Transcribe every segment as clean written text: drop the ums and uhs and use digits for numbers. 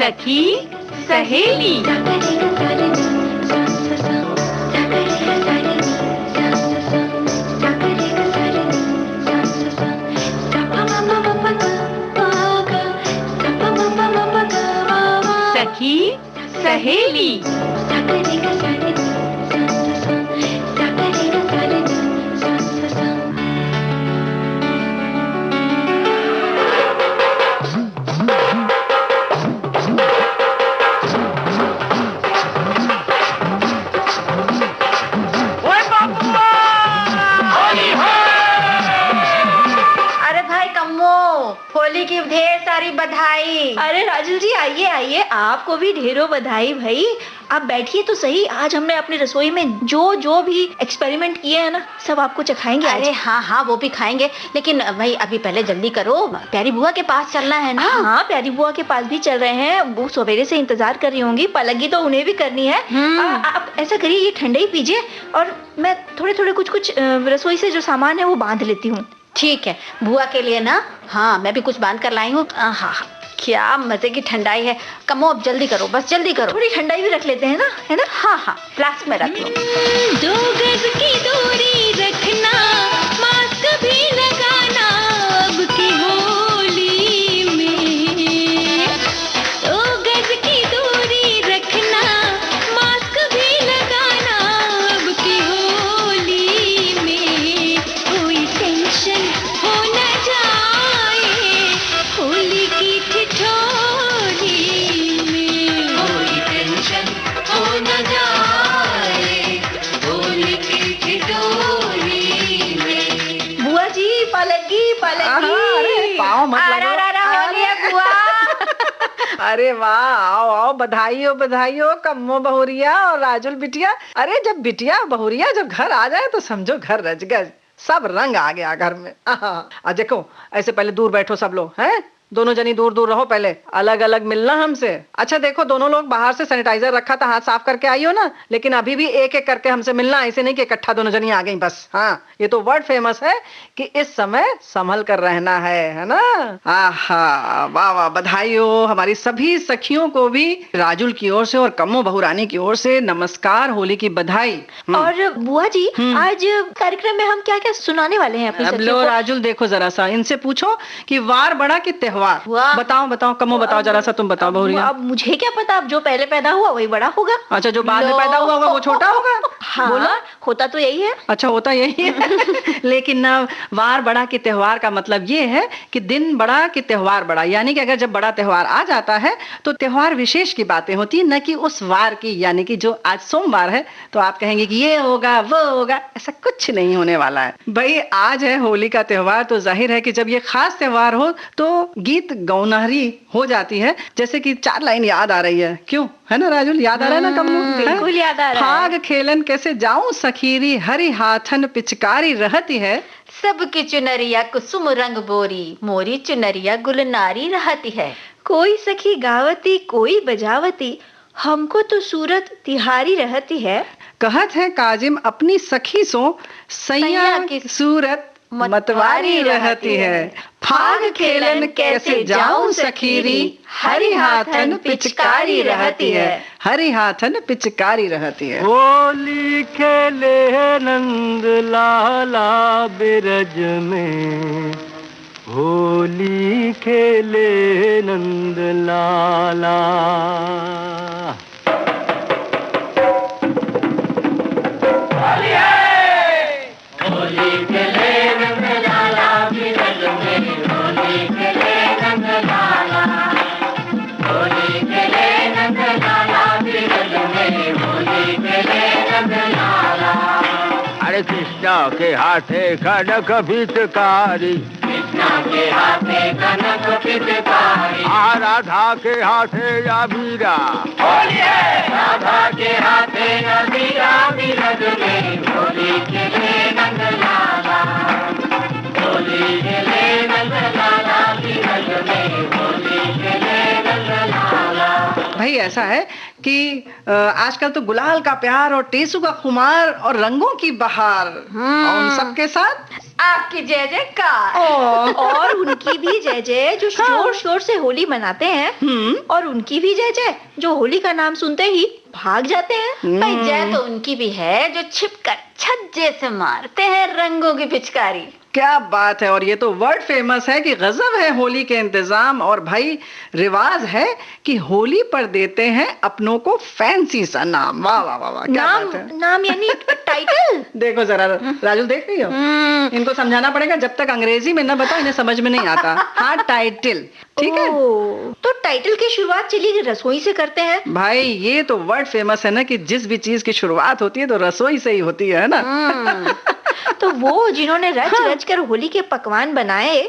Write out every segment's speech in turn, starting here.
सखी सहेली। सखी सहेली। होली की ढेर सारी बधाई। अरे राजुल जी आइए आइए, आपको भी ढेरों बधाई भाई। आप बैठिए तो सही। आज हमने अपनी रसोई में जो भी एक्सपेरिमेंट किए हैं ना, सब आपको चखाएंगे। अरे हाँ वो भी खाएंगे, लेकिन भाई अभी पहले जल्दी करो, प्यारी बुआ के पास चलना है ना। हाँ प्यारी बुआ के पास भी चल रहे हैं, वो सवेरे से इंतजार कर रही होंगी, पलगी तो उन्हें भी करनी है। आप ऐसा करिए, ये ठंडा ही पीजिए और मैं थोड़े कुछ रसोई से जो सामान है वो बांध लेती हूँ। ठीक है, बुआ के लिए ना। हाँ मैं भी कुछ बांध कर लाई हूँ। हाँ क्या मजे की ठंडाई है। कमो अब जल्दी करो, बस जल्दी करो। थोड़ी ठंडाई भी रख लेते हैं ना, है ना। हाँ फ्लास्क में रख लो। 2 गज की दूरी रखना, मास्क भी लगाना अब की होली में। 2 गज की दूरी रखना, मास्क भी लगाना अब की होली में। कोई टेंशन हो न जाए होली की ठिठोली में। कोई टेंशन हो न जाए होली की ठिठोली में। बुआ जी पलगी। अरे पाँव मत लगाओ। बुआ अरे वाह, आओ बधाई हो कम्मो बहुरिया और राजुल बिटिया। अरे जब बिटिया बहुरिया जब घर आ जाए तो समझो घर रच गए, सब रंग आ गया घर में। देखो ऐसे पहले दूर बैठो सब लोग, हैं दोनों जनी दूर दूर रहो, पहले अलग अलग मिलना हमसे। अच्छा देखो दोनों लोग बाहर से सैनिटाइजर रखा था, हाथ साफ करके आई हो ना, लेकिन अभी भी एक एक करके हमसे मिलना, ऐसे नहीं कि इकट्ठा दोनों जनी आ गई बस। हाँ ये तो वर्ड फेमस है कि इस समय संभल कर रहना है ना। आहा वाह वाह, बधाई हो हमारी सभी सखियों को भी राजुल की ओर से और कम्मो बहुरानी की ओर से नमस्कार, होली की बधाई। और बुआ जी आज कार्यक्रम में हम क्या क्या सुनाने वाले हैं अपनी अब सखियों लो को? राजुल देखो जरा सा, इनसे पूछो कि वार बड़ा कि त्योहार। बताओ कम्मो बताओ जरा सा, तुम बताओ बहुरिया। अब मुझे क्या पता, अब जो पहले पैदा हुआ वही बड़ा होगा। अच्छा जो बाद में पैदा हुआ होगा वो छोटा होगा। हाँ बोलो। होता तो यही है। अच्छा होता यही है। लेकिन ना वार बड़ा कि त्योहार का मतलब ये है कि दिन बड़ा कि त्योहार बड़ा, यानी कि अगर जब बड़ा त्योहार आ जाता है तो त्योहार विशेष की बातें होती है, न कि उस वार की। यानी कि जो आज सोमवार है तो आप कहेंगे कि ये होगा वो होगा, ऐसा कुछ नहीं होने वाला है भाई। आज है होली का त्योहार, तो जाहिर है कि जब ये खास त्योहार हो तो गीत गौनहरी हो जाती है। जैसे कि 4 लाइन याद आ रही है, क्यों है ना राजुल, याद आ रहा है ना कम्मू? बिल्कुल याद आ रहा है। फाग खेलन कैसे जाऊं सखीरी, हरी हाथन पिचकारी रहती है। सबकी चुनरिया कुसुम रंग बोरी, मोरी चुनरिया गुलनारी रहती है। कोई सखी गावती कोई बजावती, हमको तो सूरत तिहारी रहती है। कहत है काजिम अपनी सखी सो, सैया की सूरत मतवारी रहती है। फाग खेलन कैसे जाऊं सखीरी, हरी हाथन पिचकारी रहती है। हरी हाथन पिचकारी रहती है। होली खेले नंद लाला बिरज में, होली खेले नंद लाला। अरे कृष्णा के हाथे कनक पिचकारी, कृष्णा के हाथे कनक पिचकारी। राधा के हाथे अबीरा, होली है राधा के हाथे अबीरा। बिरज में होली खेले नंद लाला, होली खेले नंद लाला। बिरज में होली खेले नंद लाला। भाई ऐसा है कि आजकल तो गुलाल का प्यार और टेसू का खुमार और रंगों की बहार, और उन सबके साथ आपकी जय जयकार। और उनकी भी जय जय जो जोर शोर से होली मनाते हैं, और उनकी भी जय जय जो होली का नाम सुनते ही भाग जाते हैं। भाई जय तो उनकी भी है जो छिपकर छज्जे से मारते हैं रंगों की पिचकारी। क्या बात है। और ये तो वर्ल्ड फेमस है कि गजब है होली के इंतजाम। और भाई रिवाज है कि होली पर देते हैं अपनों को फैंसी सा नाम। वाह वाह वाह वाह, क्या बात है। नाम यानी टाइटल। देखो जरा राजुल, देख रही हो, इनको समझाना पड़ेगा, जब तक अंग्रेजी में न बताओ इन्हें समझ में नहीं आता। हाँ, टाइटल, ठीक है। तो टाइटल की शुरुआत चलिए रसोई से करते हैं। भाई ये तो वर्ल्ड फेमस है ना कि जिस भी चीज की शुरुआत होती है तो रसोई से ही होती है ना। तो वो जिन्होंने रच रच कर होली के पकवान बनाए,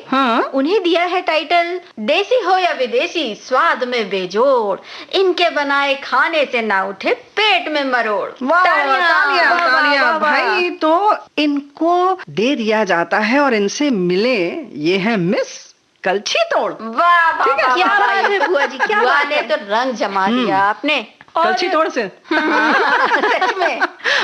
उन्हें दिया है टाइटल। देसी हो या विदेशी, स्वाद में बेजोड़, इनके बनाए खाने से ना उठे पेट में मरोड़। तालियां भाई। तो इनको दे दिया जाता है और इनसे मिले ये है मिस कलछी तोड़। वाह, क्या बात है बुआ जी, क्या बात है। तो रंग जमा दिया आपने कलछी तोड़ से। सच में।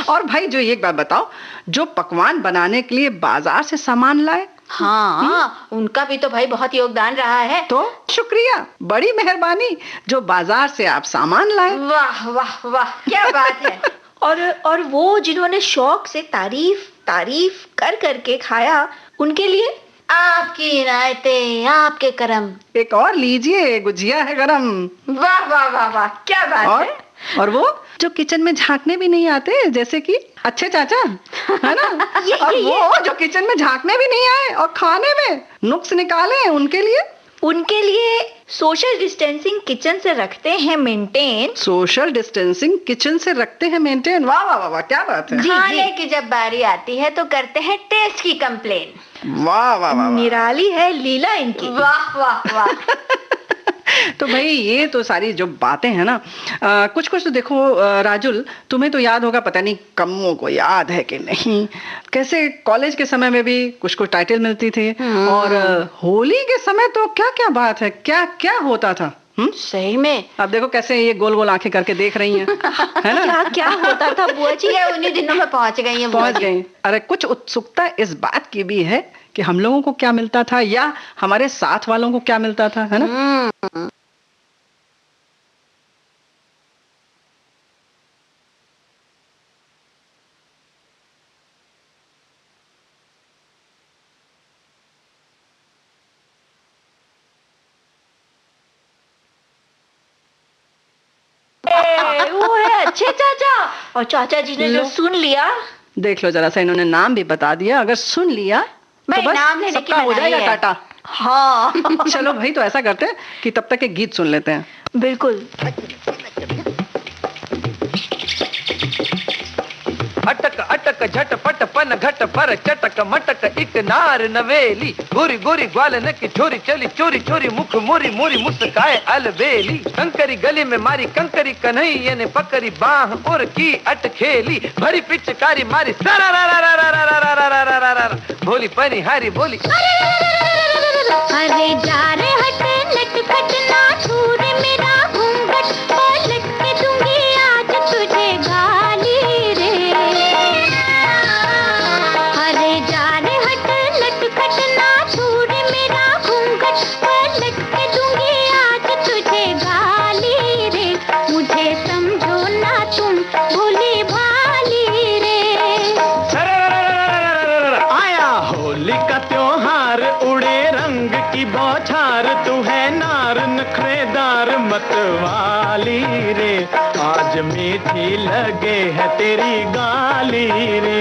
और भाई जो एक बात बताओ, जो पकवान बनाने के लिए बाजार से सामान लाए, हाँ, उनका भी तो भाई बहुत योगदान रहा है। तो शुक्रिया, बड़ी मेहरबानी जो बाजार से आप सामान लाए। वाह वाह वाह, क्या बात है। और वो जिन्होंने शौक से तारीफ कर करके खाया, उनके लिए आपकी इनायतें, आपके करम। एक और लीजिए, गुजिया है गरम। वाह वाह वाह वाह, क्या बात है। और वो जो किचन में झांकने भी नहीं आते, जैसे कि अच्छे चाचा, है ना। और वो जो किचन में झांकने भी नहीं आए और खाने में नुक्स निकाले, उनके लिए सोशल डिस्टेंसिंग किचन से रखते हैं मेंटेन। सोशल डिस्टेंसिंग किचन से रखते हैं मेंटेन। वाह वाह वाह, क्या बात है। खाने की जब बारी आती है तो करते हैं टेस्ट की कंप्लेन। वाह वाह वाह, निराली है लीला इनकी। वाह वाह वाह। तो भाई ये तो सारी जो बातें हैं ना, कुछ कुछ तो देखो राजुल, तुम्हें तो याद होगा, पता नहीं कम्मों को याद है कि नहीं, कैसे कॉलेज के समय में भी कुछ कुछ टाइटल मिलती थी। और होली के समय तो क्या क्या बात है, क्या क्या होता था। सही में। अब देखो कैसे ये गोल गोल आंखें करके देख रही हैं, है ना। क्या क्या होता था बुआ जी। उन्हीं दिनों में पहुंच गई हैं। पहुंच गई। अरे कुछ उत्सुकता इस बात की भी है कि हम लोगों को क्या मिलता था या हमारे साथ वालों को क्या मिलता था, है ना। वो है अच्छे चाचा। और चाचा जी ने जो सुन लिया, देख लो जरा सा, इन्होंने नाम भी बता दिया। अगर सुन लिया तो बस नाम लेने की हो जाएगा टाटा। हाँ। चलो भाई, तो ऐसा करते हैं कि तब तक एक गीत सुन लेते हैं। बिल्कुल। अटक अटक झटपट पन घट पर चटक मटक एक नार नवेली, गोरी गोरी ग्वालन की छोरी चली चोरी चोरी मुख मोरी मोरी मुस्काए अलबेली, कंकरी गली में मारी कंकरी कन्हैया ने पकड़ी बाह और की अटखेली, भरी पिचकारी मारी सरा रा रा रा रा रा रा रा रा रा रा रा, भोली पनी हारी बोली अरे जा रे हटे नटखट ना छूर मेरा घूंघट, पलट के दूंगी आज तुझे गाली रे। अरे जा रे हटे नटखट ना छूर मेरा घूंघट, पलट के दूंगी आज तुझे गाली रे। मुझे समझो ना तुम भोली भाली रे। आया होली का त्योहार, उड़े रंग की बौछार, तू है नार नखरेदार मतवाली रे, आज मीठी लगे है तेरी गाली रे।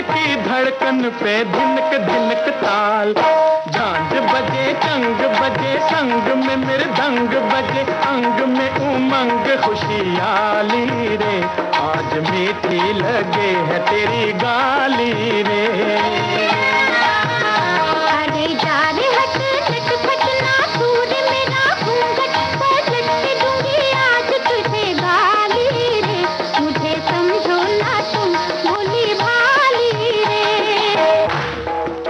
की धड़कन पे धिनक धिनक ताल। झांझ बजे चंग बजे संग में मृदंग बजे अंग में उमंग खुशियाली रे। आज मीठी लगे है तेरी गाली रे। अरे जा रे हट लट फट ना दूर मेरा घूंघट पलट के दूंगी आज तुझे गाली रे। मुझे समझो ना तुम भोली भाली रे।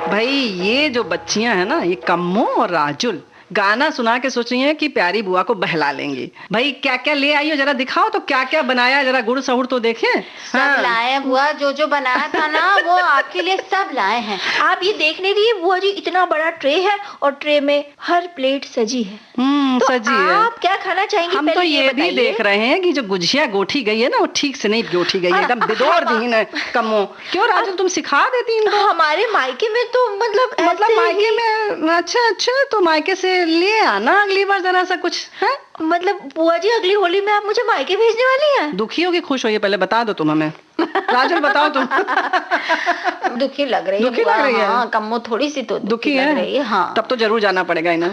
भाई ये जो बच्चियां हैं ना, ये कम्मो और राजुल गाना सुना के सोच रही हैं कि प्यारी बुआ को बहला लेंगी। भाई क्या क्या ले आई हो, जरा दिखाओ तो क्या क्या बनाया, जरा गुड़ सहूर तो देखें। सब लाए हैं बुआ, जो जो बनाया था ना वो आपके लिए सब लाए हैं। आप ये देखने दीजिए बुआ जी, इतना बड़ा ट्रे है और ट्रे में हर प्लेट सजी है। तो सजी है। आप क्या खाना चाहेंगी? हम पहले तो ये भी बताइए। देख रहे हैं कि जो गुजिया गोठी गई है ना, वो ठीक से नहीं गोठी गई है, एकदम बिदोर दीन है कम्मो। क्यों राजुल, तुम सिखा देती इनको? हमारे मायके में तो मतलब ऐसे मायके ही- में? अच्छा, तो मायके से ले आना अगली बार जरा सा कुछ है। मतलब बुआ जी अगली होली में आप मुझे मायके भेजने वाली हैं? दुखी हो कि खुश हो, ये पहले बता दो तुम हमें। राजुल बताओ तुम। दुखी लग रही है दुखी बुआ, लग रही है? हाँ, कम्मो थोड़ी सी तो दुखी लग है? रही है। हाँ तब तो जरूर जाना पड़ेगा इन्हें।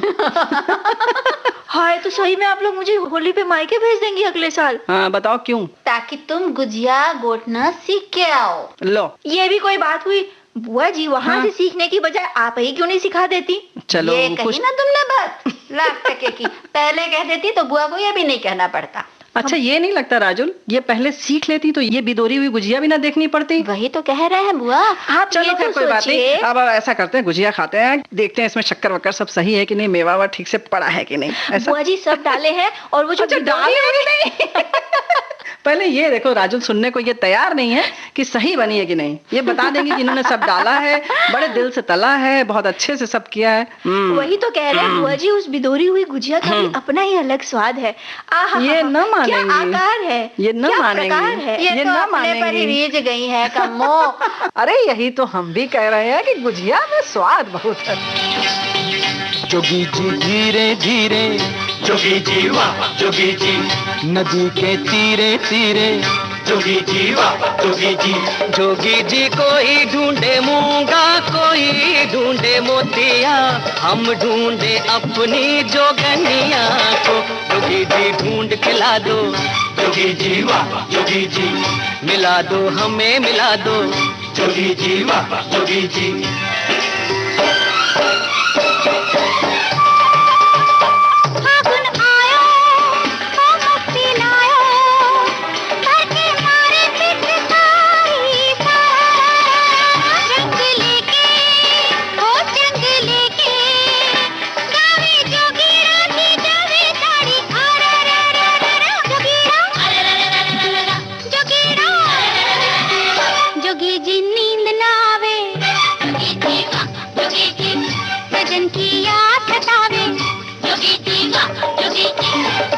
हाय, तो सही में आप लोग मुझे होली पे मायके भेज देंगी अगले साल? हाँ बताओ क्यों? ताकि तुम गुजिया गोटना सीख के आओ। लो ये भी कोई बात हुई? बुआ जी वहाँ हाँ। से सीखने की बजाय आप ही क्यों नहीं सिखा देती? चलो ये खुश। कही ना तुमने बात लाख टके की। पहले कह देती तो बुआ को ये भी नहीं कहना पड़ता। अच्छा ये नहीं लगता राजुल, ये पहले सीख लेती तो ये बिदोरी हुई गुजिया भी ना देखनी पड़ती? वही तो कह रहे हैं बुआ। आप चलो ये खैर तो कोई बात नहीं। सोचिए। अब ऐसा करते हैं, गुजिया खाते हैं, देखते हैं इसमें शक्कर वक्कर सब सही है कि नहीं, मेवा वा ठीक से पड़ा है कि नहीं, ऐसा। बुआ जी सब डाले हैं और वो जो अच्छा, बिदौरी डाले है- नहीं। पहले ये देखो राजुल, सुनने को ये तैयार नहीं है कि सही बनी है कि नहीं। ये बता देंगे कि इन्होंने सब डाला है, बड़े दिल से तला है, बहुत अच्छे से सब किया है। वही तो कह रहे हैं बुआ जी, उस बिदोरी हुई गुजिया का भी अपना ही अलग स्वाद है। आहा, ये न मानेंगी। क्या आकार है, ये न क्या मानेंगी। प्रकार है। ये ना तो अपने पर ही मानेंगी। रीझ गई है कम्मो। अरे यही तो हम भी कह रहे हैं कि गुजिया में स्वाद बहुत है। जोगी जी धीरे धीरे, जोगी जी वाह जोगी जी, नदी के तीरे तीरे, जोगी जी वाह जोगी जी। जोगी जी कोई ढूंढे मूंगा, कोई ढूंढे मोतिया, हम ढूंढे अपनी जोगनिया को। जोगी जी ढूंढ के ला दो, जोगी जी वाह जोगी जी, मिला दो हमें मिला दो, जोगी जी वाह जोगी जी। फागुन आयो ओ मुक्ति लायो, करके मारे पिचकारी पार। रंग लेके ओ चंग लेके, गावे जोगीरा की जावे ताड़ी। अरे रे रे रे रे जोगीरा, अरे रे रे रे रे जोगीरा। जोगी जी नींद ना आवे, जोगी जी वाह जोगी जी, सजन की याद सतावे, जोगी जी वाह जोगी जी।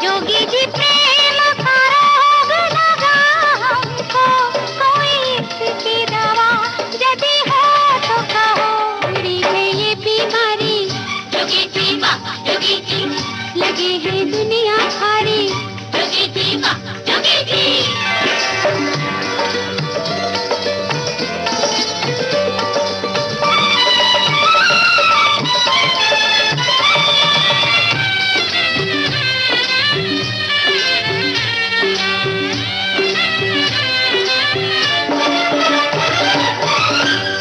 जोगी जी प्रेम का रोग लगा हमको, कोई इसकी दवा यदि हो तो कहो। बुरी है ये बीमारी, जोगी जी वाह जोगी जी, लगे है दुनिया सारी, जोगी जी वाह जोगी जी।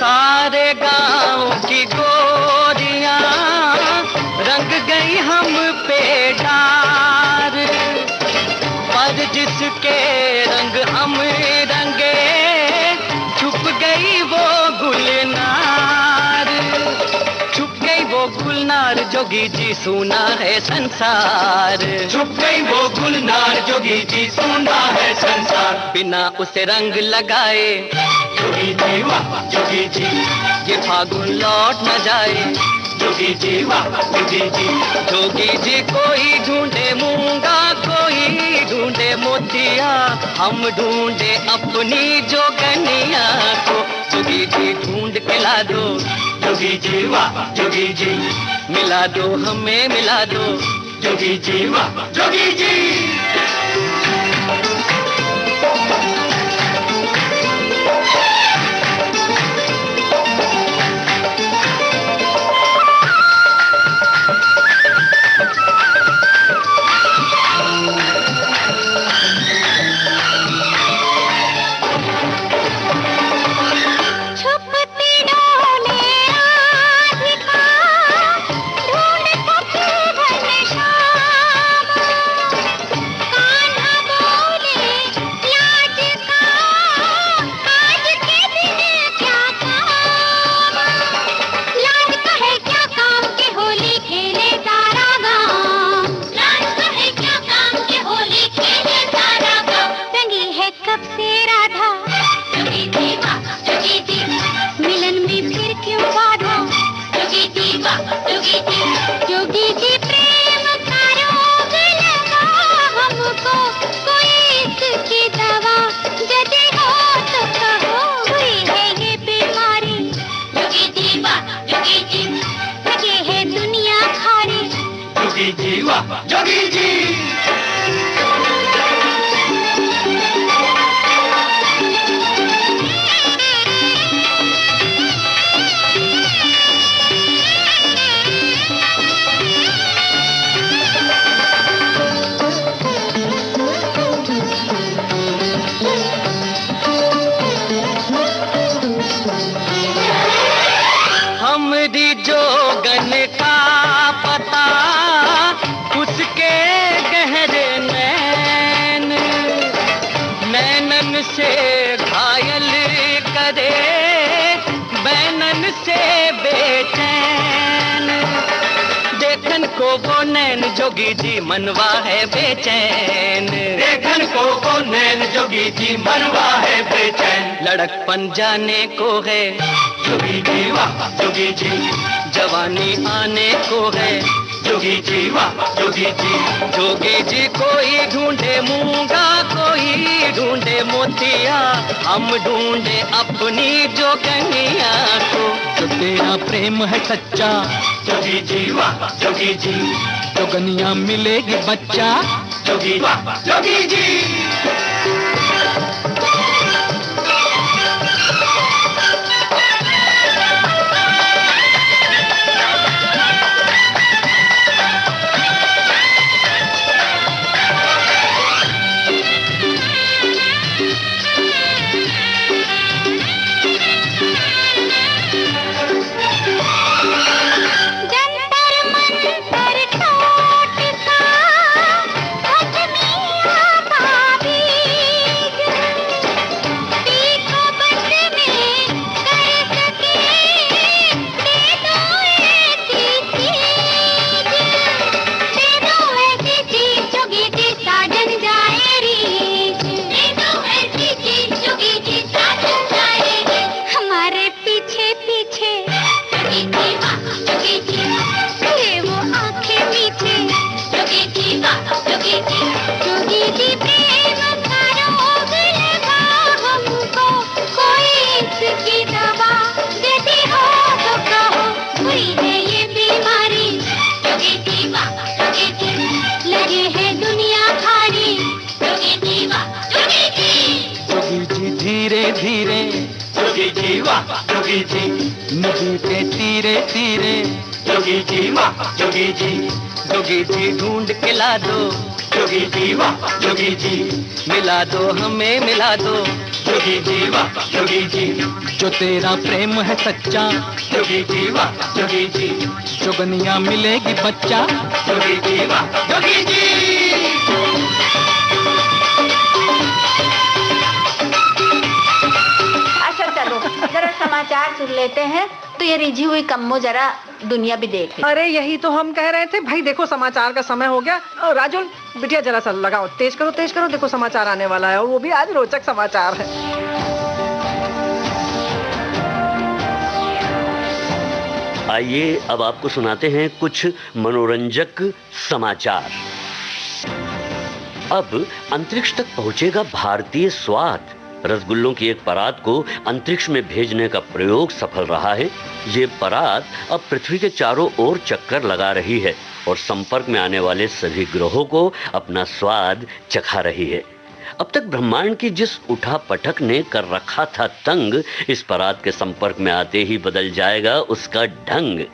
सारे गांव की गोरियां रंग गई हम पे डार, पर जिसके रंग हम रंगे छुप गई वो गुलनार, छुप गई वो गुलनार। जोगी जी सुना है संसार, छुप गई वो गुलनार। जोगी जी सुना है संसार, बिना उसे रंग लगाए, जोगी जी वाह जोगी जी, ये फागुन लौट न जाए, जोगी जी वाह जोगी जी। जोगी जी कोई ढूंढे मूंगा, कोई ढूंढे मोतिया, हम ढूंढे अपनी जोगनिया को। जोगी जी ढूंढ के ला दो, जोगी जी वाह जोगी जी, मिला दो हमें मिला दो, जोगी जी वाह जोगी जी। हमरी जोगन का पता, उसके गहरे नैन, नैनन से घायल करे, बैनन से बेचैन। देखन को वो नैन जोगी जी मनवा है बेचैन, देखन को वो नैन जोगी जी मनवा है बेचैन। लड़कपन जाने को है जोगी जी वाह जोगी जी, जवानी आने को है जोगी जी वाह जोगी जी। जोगी जी कोई ढूंढे मूंगा, कोई ढूंढे मोतिया, हम ढूंढे अपनी जोगनिया को। जो तेरा प्रेम है सच्चा जोगी जी वाह जोगी जी, जोगनिया मिलेगी बच्चा जोगी वाह जोगी जी। जोगी जी नदी के तीरे तीरे जोगी जी वाह जोगी जी, जोगी जी ढूंढ के ला दो जोगी जी वाह जोगी जी, मिला दो हमें मिला दो जोगी जी वाह जोगी जी। जो तेरा प्रेम है सच्चा जोगी जी वाह जोगी जी, जोगनिया मिलेगी बच्चा जोगी जी वाह जोगी जी। समाचार सुन लेते हैं, तो ये रिझी हुई कम्मो जरा दुनिया भी देख ले। अरे यही तो हम कह रहे थे भाई, देखो समाचार का समय हो गया। और राजुल बिटिया जरा सा लगाओ, तेज करो तेज करो, देखो समाचार आने वाला है और वो भी आज रोचक समाचार है। आइए अब आपको सुनाते हैं कुछ मनोरंजक समाचार। अब अंतरिक्ष तक पहुंचेगा भारतीय स्वाद। रसगुल्लों की एक परात को अंतरिक्ष में भेजने का प्रयोग सफल रहा है। ये परात अब पृथ्वी के चारों ओर चक्कर लगा रही है और संपर्क में आने वाले सभी ग्रहों को अपना स्वाद चखा रही है। अब तक ब्रह्मांड की जिस उठापटक ने कर रखा था तंग, इस परात के संपर्क में आते ही बदल जाएगा उसका ढंग।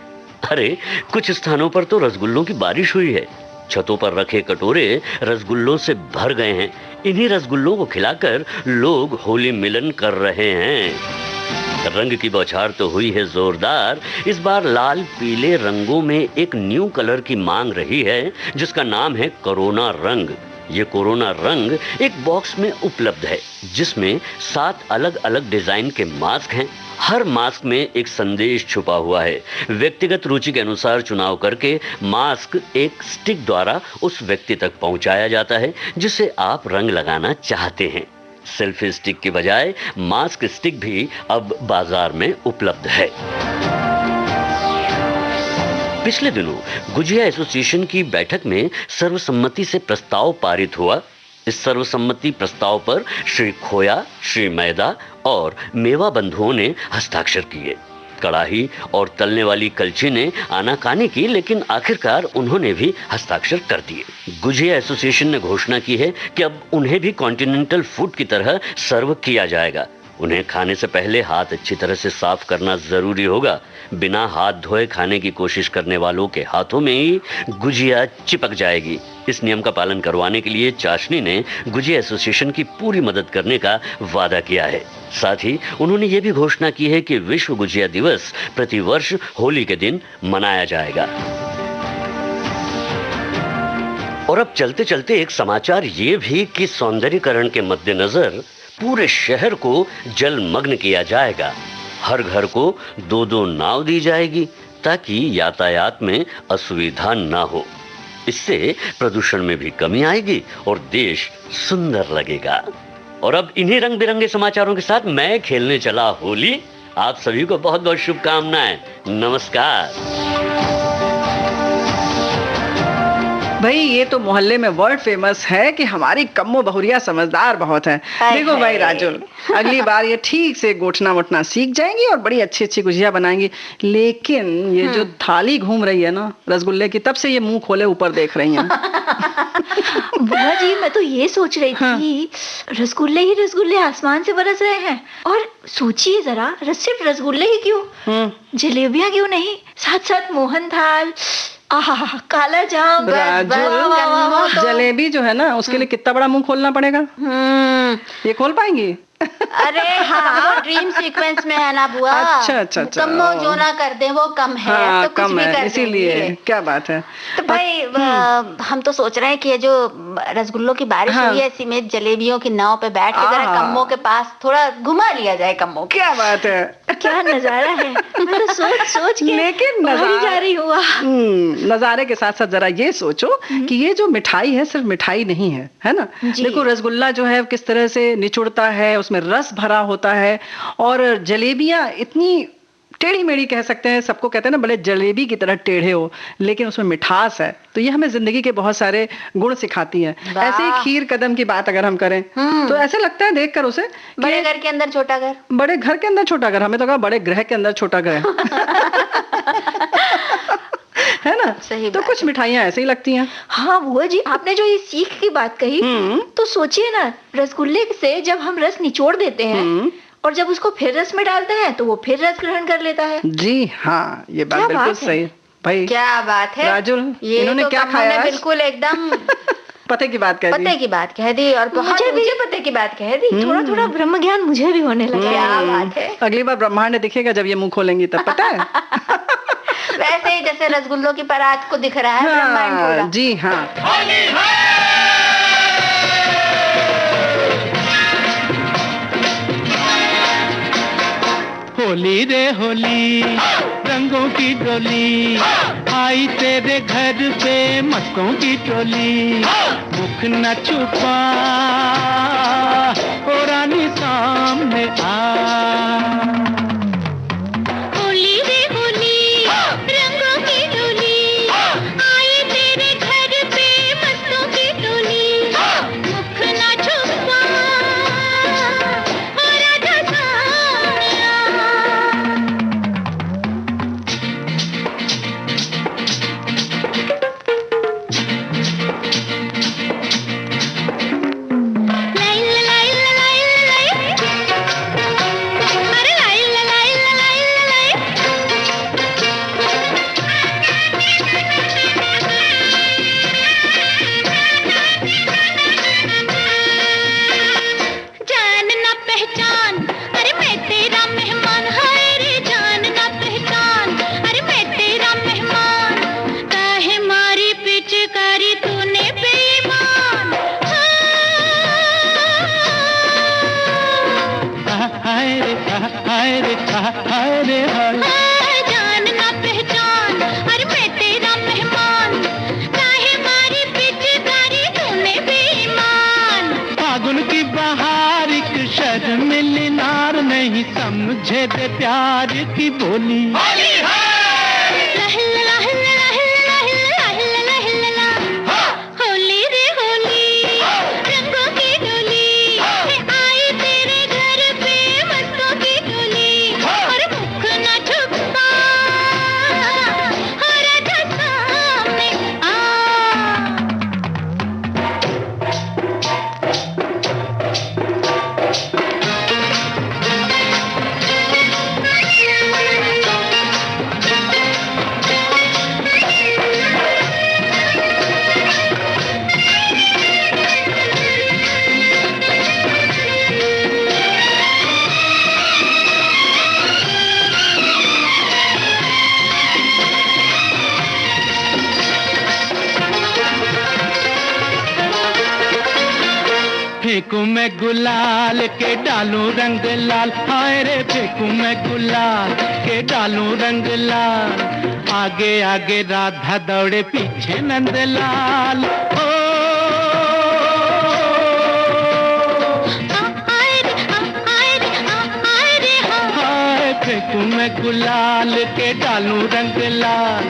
अरे कुछ स्थानों पर तो रसगुल्लों की बारिश हुई है। छतों पर रखे कटोरे रसगुल्लों से भर गए हैं। इन्हीं रसगुल्लों को खिलाकर लोग होली मिलन कर रहे हैं। रंग की बौछार तो हुई है जोरदार। इस बार लाल पीले रंगों में एक न्यू कलर की मांग रही है, जिसका नाम है कोरोना रंग। ये कोरोना रंग एक बॉक्स में उपलब्ध है, जिसमें 7 अलग अलग डिजाइन के मास्क हैं। हर मास्क में एक संदेश छुपा हुआ है। व्यक्तिगत रुचि के अनुसार चुनाव करके मास्क एक स्टिक द्वारा उस व्यक्ति तक पहुंचाया जाता है जिसे आप रंग लगाना चाहते हैं। सेल्फी स्टिक की बजाय मास्क स्टिक भी अब बाजार में उपलब्ध है। पिछले दिनों गुजिया एसोसिएशन की बैठक में सर्वसम्मति से प्रस्ताव पारित हुआ। इस सर्वसम्मति प्रस्ताव पर श्री खोया, श्री मैदा और मेवा बंधुओं ने हस्ताक्षर किए। कड़ाही और तलने वाली कलछी ने आनाकानी की, लेकिन आखिरकार उन्होंने भी हस्ताक्षर कर दिए। गुजिया एसोसिएशन ने घोषणा की है कि अब उन्हें भी कॉन्टिनेंटल फूड की तरह सर्व किया जाएगा। उन्हें खाने से पहले हाथ अच्छी तरह से साफ करना जरूरी होगा। बिना हाथ धोए खाने की कोशिश करने वालों के हाथों में ही गुजिया चिपक जाएगी। इस नियम का पालन करवाने के लिए चाशनी ने गुजिया एसोसिएशन की पूरी मदद करने का वादा किया है। साथ ही उन्होंने ये भी घोषणा की है कि विश्व गुजिया दिवस प्रतिवर्ष होली के दिन मनाया जाएगा। और अब चलते चलते एक समाचार ये भी कि सौंदर्यीकरण के मद्देनजर पूरे शहर को जलमग्न किया जाएगा। हर घर को 2-2 नाव दी जाएगी ताकि यातायात में असुविधा ना हो। इससे प्रदूषण में भी कमी आएगी और देश सुंदर लगेगा। और अब इन्हीं रंग बिरंगे समाचारों के साथ मैं खेलने चला होली। आप सभी को बहुत बहुत शुभकामनाएं। नमस्कार। भाई ये तो मोहल्ले में वर्ल्ड फेमस है कि हमारी कम्मो बहुरिया समझदार बहुत है। देखो भाई राजुल, अगली बार ये ठीक से गोठना वोटना सीख जाएंगी और बड़ी अच्छी अच्छी गुजिया बनाएंगी। लेकिन ये जो थाली घूम रही है ना रसगुल्ले की, तब से ये मुंह खोले ऊपर देख रही हैं। बुआ जी, मैं तो ये सोच रही थी रसगुल्ले ही रसगुल्ले आसमान से बरस रहे हैं। और सोचिए जरा, सिर्फ रसगुल्ले ही क्यों, जलेबियां क्यों नहीं, साथ साथ मोहन थाल, आहा काला जाम। जलेबी जो है ना उसके लिए कितना बड़ा मुंह खोलना पड़ेगा। ये खोल पाएंगी? अरे हाँ, ड्रीम सीक्वेंस में है ना बुआ। अच्छा। कम जो ना कर दे वो कम है। हाँ, तो कुछ कम भी है, कर इसीलिए क्या बात है। तो भाई हम तो सोच रहे हैं कि ये जो रसगुल्लों की बारिश हुई है, इसी में जलेबियों की नाव पे बैठ के जरा कम्मो के पास थोड़ा घुमा लिया जाए। कम्मो क्या बात है, क्या नजारा है। मैं तो सोच के लेकिन जा रही हुआ। नजारे के साथ साथ जरा ये सोचो कि ये जो मिठाई है सिर्फ मिठाई नहीं है, है ना। देखो रसगुल्ला जो है किस तरह से निचुड़ता है, उसमें रस भरा होता है। और जलेबियां इतनी टेढ़ी मेढ़ी कह सकते हैं, सबको कहते हैं ना बड़े जलेबी की तरह टेढ़े हो, लेकिन उसमें मिठास है। तो ये हमें जिंदगी के बहुत सारे गुण सिखाती है। ऐसे ही खीर कदम की बात अगर हम करें तो ऐसे लगता है देखकर उसे, बड़े घर के अंदर छोटा घर, बड़े घर के अंदर छोटा घर, हमें तो कहा बड़े ग्रह के अंदर छोटा ग्रह। है ना। सही तो कुछ मिठाइयाँ ऐसे ही लगती हैं। हाँ बुआ जी, आपने जो ये सीख की बात कही, तो सोचिए ना, रसगुल्ले से जब हम रस निचोड़ देते हैं और जब उसको फिर रस में डालते हैं तो वो फिर रस ग्रहण कर लेता है। जी हाँ, ये बात बिल्कुल सही भाई। क्या बात है राजुल, ये इन्होंने तो क्या खाया? बिल्कुल एकदम पते की बात कह दी। पते की बात कह दी और बहुत ऊंचे पते की बात कह दी। थोड़ा थोड़ा ब्रह्म ज्ञान मुझे भी होने लगा। क्या बात है। अगली बार ब्रह्मांड दिखेगा जब ये मुंह खोलेंगी तब, पता है। वैसे ही जैसे रसगुल्लों की परात को दिख रहा है ब्रह्मांड पूरा। जी हाँ। होली रे होली, रंगों की डोली आई तेरे घर पे, मटकों की टोली। मुख न छुपा ओ रानी सामने आ। होली रे होली, रंगों की डोली आई तेरे घर पे, मस्तों की टोली। मुख ना छुपा ओ राधा सामने आ। लाई ला लाई ला लाई ला लाई, अरे लाई ला लाई ला लाई ला लाई। जान ना पहचान, अरे मैं तेरा मेहमान, हाय रे जान ना पहचान, अरे मैं तेरा मेहमान। काहे मारी पिचकारी तूने बेईमान। हाय रे हाय रे हाय रे हाय। जान ना पहचान, अरे मैं तेरा मेहमान। काहे मारी पिचकारी तूने बेईमान। फागुन की बहार एक शर्मिली नार नहीं समझे दे प्यार की बोली। होली रे होली, रंगों की डोली आई तेरे घर पे, मस्तों की टोली। और मुख न छुपा हो राधा सामने आ। फेंकू मैं गुलाल के डालूं रंग लाल, हाय रे फेंकू मैं गुलाल के डालूं रंग लाल। आगे आगे राधा दौड़े पीछे नंदलाल। ओ फेंकू मैं गुलाल के डालूं रंग लाल,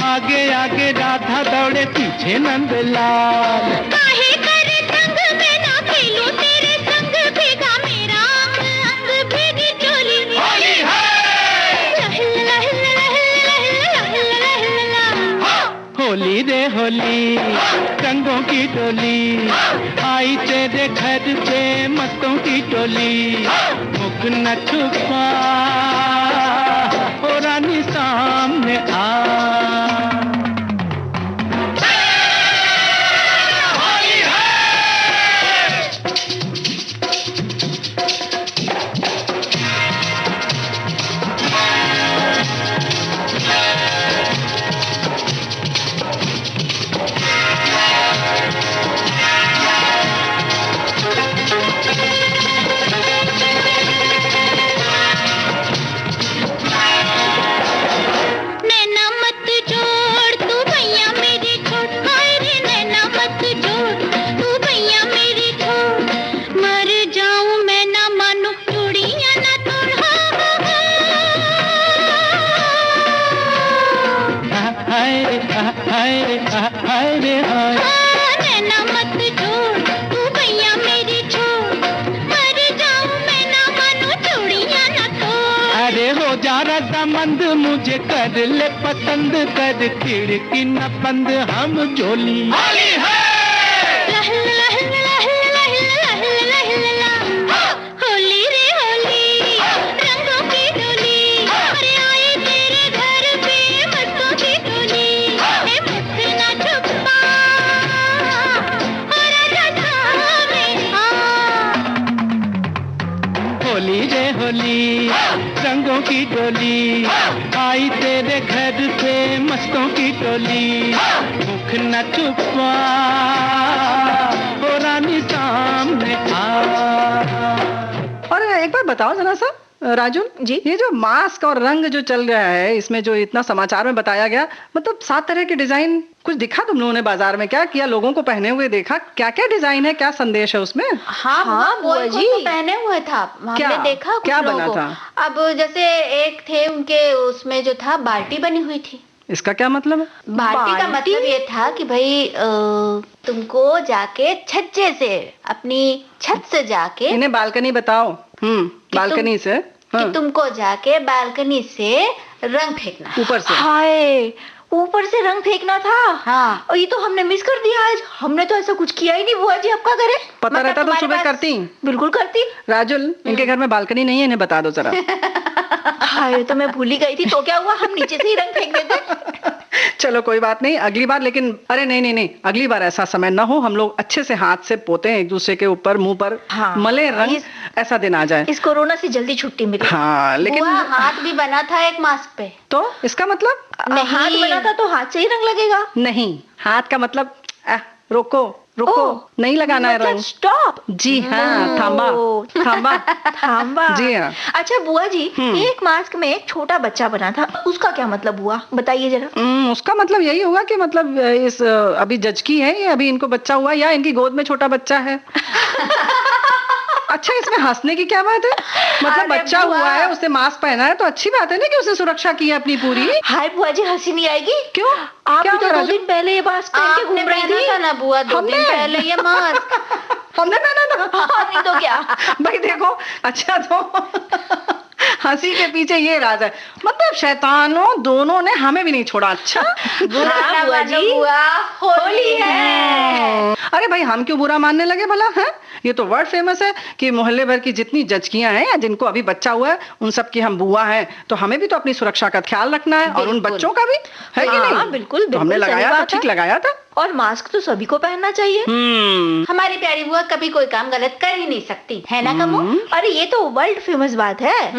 आगे आगे राधा दौड़े पीछे नंदलाल। काहे करे संग में ना खेलूं तेरे संग, भीगा मेरा अंग अंग भीगी चोली। होली है होली रे होली, रंगों की डोली आई तेरे घर पे मस्तों की टोली। मुख न छुपा ओ रानी सामने आ। मंद मुझे कर ले पसंद, कर खिड़की न बंद हम झोली। होली है होली रे होली, रंगों की डोली, अरे आई तेरे घर पे मस्तों की टोली। मुझ ना छुपा और राधा सामने आ। होली रे होली, रंगों की डोली आई तेरे घर पे मस्तों की टोली। मुख न छुपा ओ रानी सामने आ। और एक बार बताओ जरा सा राजुल जी, ये जो मास्क और रंग जो चल रहा है, इसमें जो इतना समाचार में बताया गया, मतलब 7 तरह के डिजाइन कुछ दिखा तुम लोगों ने बाजार में? क्या किया, लोगों को पहने हुए देखा? क्या क्या डिजाइन है, क्या संदेश है उसमें? हाँ बुआ जी तो पहने हुए था, हमने देखा कुछ क्या लोगों बना को। था? अब जैसे एक थे उनके उसमें जो था बाल्टी बनी हुई थी। इसका क्या मतलब है? बाल्टी का मतलब ये था कि भाई तुमको जाके छज्जे से, अपनी छत से जाके, इन्हें बालकनी बताओ। बालकनी से कि तुमको जाके बालकनी से रंग फेंकना, ऊपर से। हाय, ऊपर से रंग फेंकना था। हाँ। और ये तो हमने मिस कर दिया आज। हमने तो ऐसा कुछ किया ही नहीं बुआ जी, अब क्या करें? पता रहता तो सुबह करती। बिल्कुल करती। राजुल, इनके घर में बालकनी नहीं है, इन्हें बता दो जरा। हाय, तो मैं भूल ही गई थी। तो क्या हुआ, हम नीचे से ही रंग फेंक देते। चलो कोई बात नहीं, अगली बार। लेकिन अरे नहीं, अगली बार ऐसा समय ना हो, हम लोग अच्छे से हाथ से पोते हैं एक दूसरे के ऊपर, मुंह पर मले रंग, ऐसा दिन आ जाए। इस कोरोना से जल्दी छुट्टी मिले। हाँ, लेकिन हाथ भी बना था एक मास्क पे। तो इसका मतलब हाथ बना था तो हाथ से ही रंग लगेगा? नहीं, हाथ का मतलब रोको, नहीं लगाना है रंग। स्टॉप। जी हाँ, थांबा। जी हाँ। अच्छा बुआ जी, एक मास्क में एक छोटा बच्चा बना था, उसका क्या मतलब हुआ, बताइए जरा। उसका मतलब यही होगा कि मतलब इस अभी जचकी है, ये अभी इनको बच्चा हुआ, या इनकी गोद में छोटा बच्चा है। अच्छा, इसमें हंसने की क्या बात है? मतलब बच्चा हुआ है, उसे मास्क पहना है तो अच्छी बात है ना कि उसे सुरक्षा की है अपनी पूरी। हाय बुआ जी, हंसी नहीं आएगी? क्यों? आप क्या तो 2 दिन पहले ये मास्क पहन के घूम रही थी। था ना बुआ, 2 दिन पहले ये मास्क हमने पहना था। नहीं तो क्या भाई देखो, अच्छा तो हंसी के पीछे ये राज है, मतलब शैतानों दोनों ने हमें भी नहीं छोड़ा। अच्छा बुरा बुआ जी, होली है। अरे भाई, हम क्यों बुरा मानने लगे भला? है ये तो वर्ड फेमस है कि मोहल्ले भर की जितनी जचकियां हैं या जिनको अभी बच्चा हुआ है, उन सब की हम बुआ हैं, तो हमें भी तो अपनी सुरक्षा का ख्याल रखना है, और उन बच्चों का भी, है कि नहीं? बिल्कुल, तो हमने लगाया था, ठीक लगाया था। और मास्क तो सभी को पहनना चाहिए। हमारी प्यारी बुआ कभी कोई काम गलत कर ही नहीं सकती, है ना कमो? अरे ये तो वर्ल्ड फेमस बात है।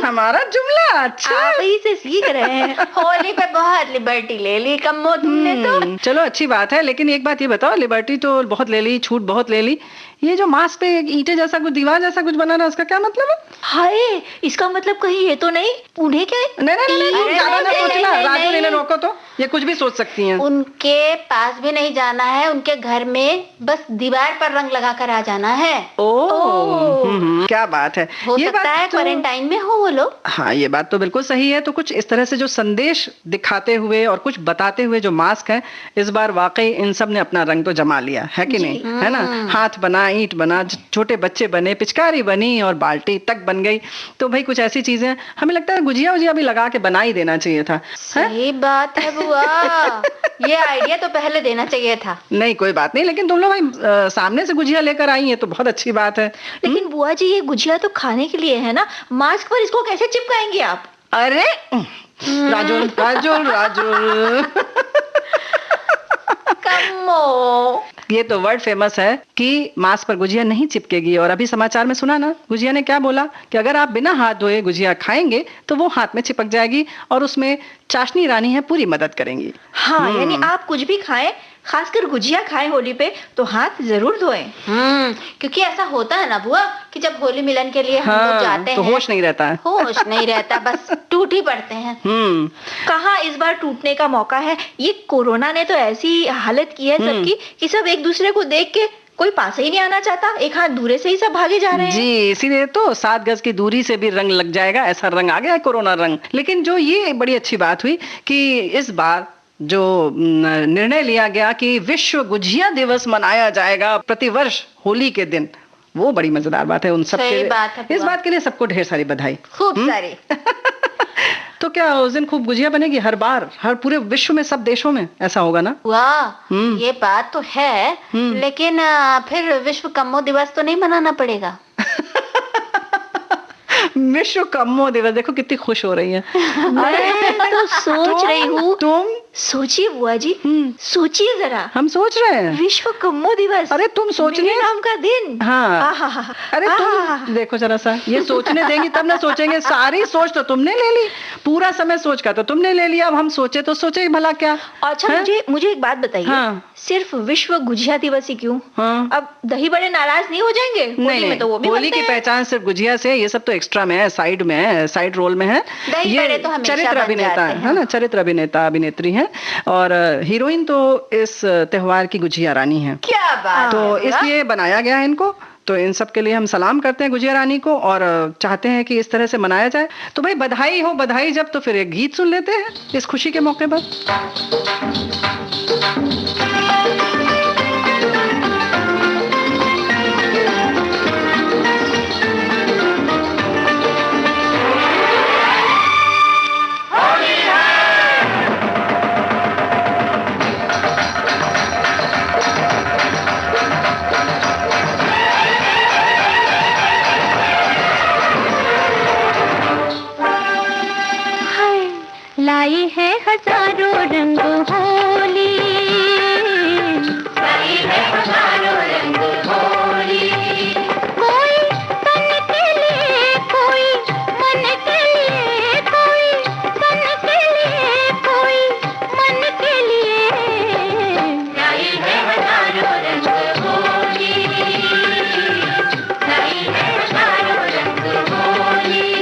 हमारा जुमला अच्छा, आप ही से सीख रहे हैं। होली पे बहुत लिबर्टी ले ली कम्मो तुमने तो। चलो अच्छी बात है, लेकिन एक बात ये बताओ, लिबर्टी तो बहुत ले ली, छूट बहुत ले ली, ये जो मांस पे एक ईंटे जैसा कुछ, दीवार जैसा कुछ बना रहा है, उसका क्या मतलब है? हाय, इसका मतलब कहीं ये तो नहीं उन्हें क्या? नहीं नहीं नहीं, तुम ज्यादा ना सोचना राजू, नहीं। इन्हें रोको तो, ये कुछ भी सोच सकती हैं। उनके पास भी नहीं जाना है, उनके घर में बस दीवार पर रंग लगा कर आ जाना है। क्या बात है। हो ये सकता बात है तो- क्वारंटाइन में हो वो लोग। हाँ, ये बात तो बिल्कुल सही है। तो कुछ इस तरह से जो संदेश दिखाते हुए और कुछ बताते हुए जो मास्क है, इस बार वाकई इन सब ने अपना रंग तो जमा लिया है कि नहीं, है ना? हाथ बना, ईंट बना, छोटे बच्चे बने, पिचकारी बनी और बाल्टी तक बन गई। तो भाई कुछ ऐसी चीजें हमें लगता है गुजिया उजिया भी लगा के बना ही देना चाहिए था। सही बात है बुआ, ये आइडिया तो पहले देना चाहिए था। नहीं कोई बात नहीं, लेकिन तुम लोग भाई सामने से गुजिया लेकर आई है तो बहुत अच्छी बात है। लेकिन बुआ जी, ये गुजिया तो खाने के लिए है ना, मास्क पर इसको कैसे चिपकाएंगे आप? अरे राजुल राजुल राजुल कम्मो, ये तो वर्ड फेमस है कि मांस पर गुजिया नहीं चिपकेगी। और अभी समाचार में सुना ना, गुजिया ने क्या बोला कि अगर आप बिना हाथ धोए गुजिया खाएंगे तो वो हाथ में चिपक जाएगी और उसमें चाशनी रानी है पूरी मदद करेंगी। हाँ, यानी आप कुछ भी खाएं, खासकर गुजिया खाएं होली पे, तो हाथ जरूर धोएं। क्योंकि ऐसा होता है ना बुआ कि जब होली मिलन के लिए हम लोग जाते तो हैं, होश नहीं रहता है। होश नहीं रहता, बस टूट ही पड़ते हैं। कहाँ इस बार टूटने का मौका है। ये कोरोना ने तो ऐसी हालत की है सबकी कि सब एक दूसरे को देख के कोई पास ही नहीं आना चाहता, एक हाथ दूरे से ही सब भागे जा रहे हैं। जी, इसीलिए तो 7 गज की दूरी से भी रंग लग जाएगा, ऐसा रंग आ गया है कोरोना रंग। लेकिन जो ये बड़ी अच्छी बात हुई कि इस बार जो निर्णय लिया गया कि विश्व गुजिया दिवस मनाया जाएगा प्रतिवर्ष होली के दिन, वो बड़ी मजेदार बात है। उन सब सही के बात है इस बुआ। बात के लिए सबको ढेर सारी बधाई। खूब सारी। तो क्या उस दिन खूब गुजिया बनेगी हर बार, हर पूरे विश्व में, सब देशों में ऐसा होगा ना? वाह, ये बात तो है, लेकिन फिर विश्व कम्मो दिवस तो नहीं मनाना पड़ेगा। विश्व कम्मो दिवस, देखो कितनी खुश हो रही है। मैं तो सोच रही हूँ, तुम सोचिए बुआ जी, सोचिए जरा, हम सोच रहे हैं। विश्व कम्मो दिवस। अरे तुम सोचने मेरे नाम का दिन। हाँ। आहा। अरे तुम देखो जरा सा, ये सोचने देंगी तब ना सोचेंगे। सारी सोच तो तुमने ले ली, पूरा समय सोच का तो तुमने ले लिया। अब हम सोचे तो सोचे भला क्या। अच्छा, हैं? मुझे एक बात बताइए। हाँ। सिर्फ विश्व गुजिया दिवस ही क्यों? हाँ। अब दही बड़े नाराज नहीं हो जाएंगे? होली में तो वो भी होली बनते की हैं। पहचान सिर्फ गुजिया से, ये सब तो एक्स्ट्रा में है, साइड में है, साइड रोल में है। दही बड़े तो हमेशा चरित्र बन अभिनेता जाते है ना, चरित्र अभिनेता अभिनेत्री है, और हीरोइन तो इस त्योहार की गुजिया रानी है। क्या बात तो है, इसलिए बनाया गया है इनको। तो इन सब के लिए हम सलाम करते हैं गुजिया रानी को और चाहते हैं कि इस तरह से मनाया जाए। तो भाई बधाई हो, बधाई। जब तो फिर एक गीत सुन लेते हैं इस खुशी के मौके पर। लाई है हजारों रंग होली, लाई है हजारों रंग होली। कोई तन के लिए, कोई मन के लिए, कोई तन के लिए, कोई मन के लिए। लाई है हजारों रंग होली, लाई है हजारों रंग होली।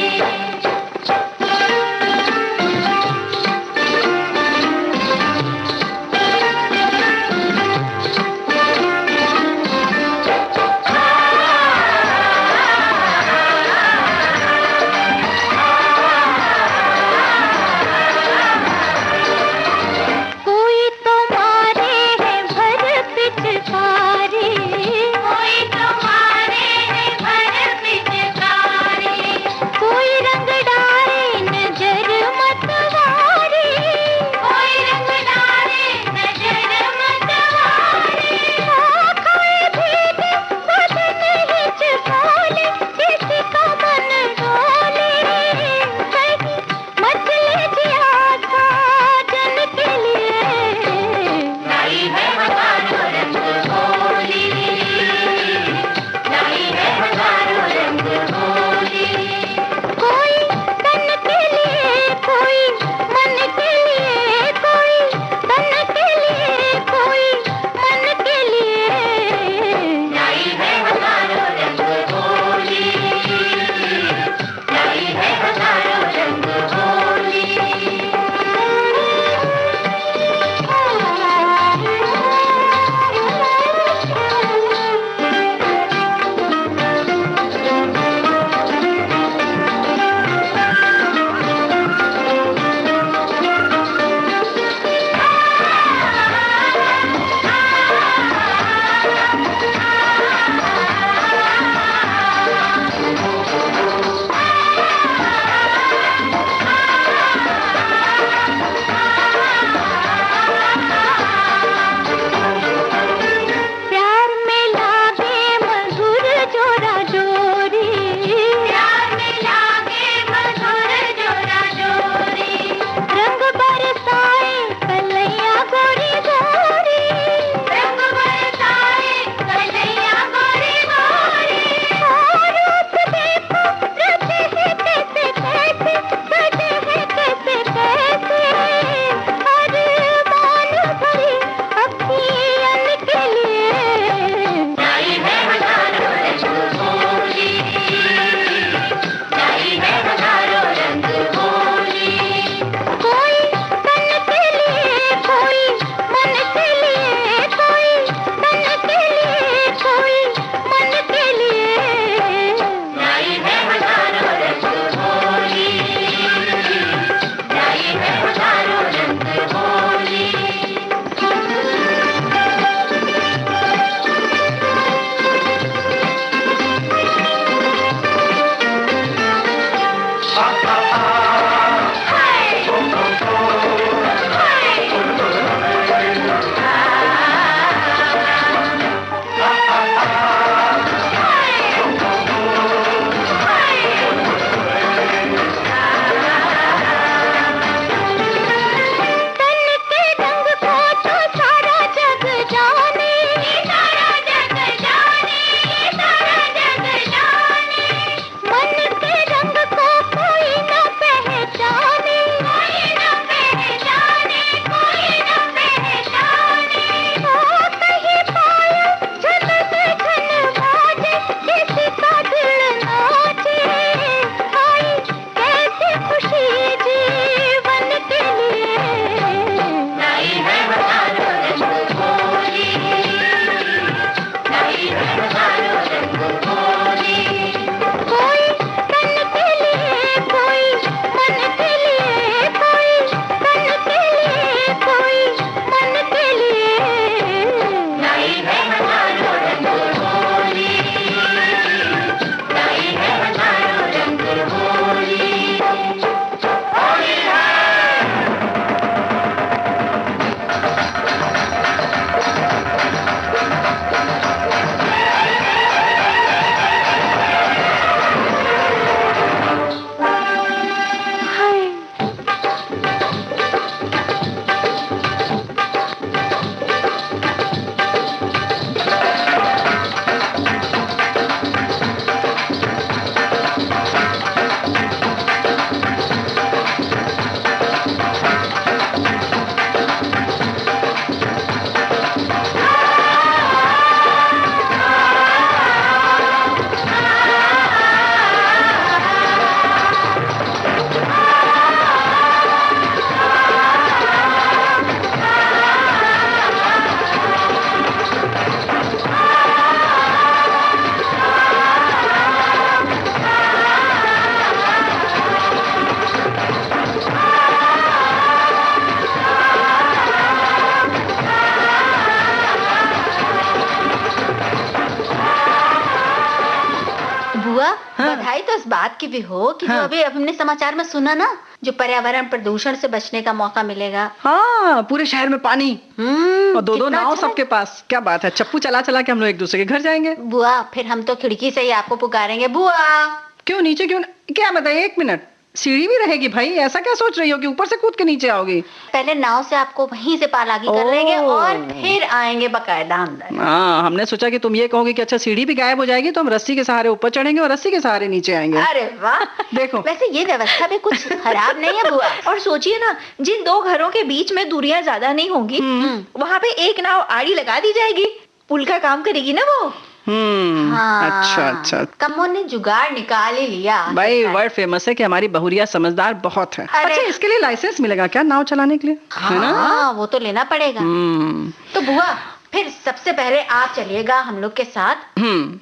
बात की भी हो कि हाँ। जो अभी हमने समाचार में सुना ना, जो पर्यावरण प्रदूषण से बचने का मौका मिलेगा। हाँ, पूरे शहर में पानी और दो कितना नाव अच्छा है। सबके पास। क्या बात है, चप्पू चला चला के हम लोग एक दूसरे के घर जाएंगे। बुआ, फिर हम तो खिड़की से ही आपको पुकारेंगे, बुआ। क्यों नीचे क्यों? क्या बताइए, 1 मिनट, सीढ़ी भी रहेगी भाई? ऐसा क्या सोच रही हो कि ऊपर से कूद के नीचे आओगी? पहले नाव से आपको वहीं से पालागी कर लेंगे और फिर आएंगे बकायदा अंदर। हाँ, हमने सोचा कि तुम ये कहोगे कि अच्छा सीढ़ी भी गायब हो जाएगी तो हम रस्सी के सहारे ऊपर चढ़ेंगे और रस्सी के सहारे नीचे आएंगे। अरे वाह, देखो। वैसे ये व्यवस्था भी कुछ खराब नहीं है बुआ। और सोचिए ना, जिन 2 घरों के बीच में दूरियां ज्यादा नहीं होंगी, वहाँ पे एक नाव आड़ी लगा दी जाएगी, पुल का काम करेगी ना वो। अच्छा अच्छा। कम्मो ने जुगाड़ निकाल ही लिया। भाई वर्ड फेमस है कि हमारी बहुरिया समझदार बहुत है। अरे। अच्छा, इसके लिए लाइसेंस मिलेगा क्या नाव चलाने के लिए? है ना? हाँ, वो तो लेना पड़ेगा। तो बुआ, फिर सबसे पहले आप चलिएगा हम लोग के साथ,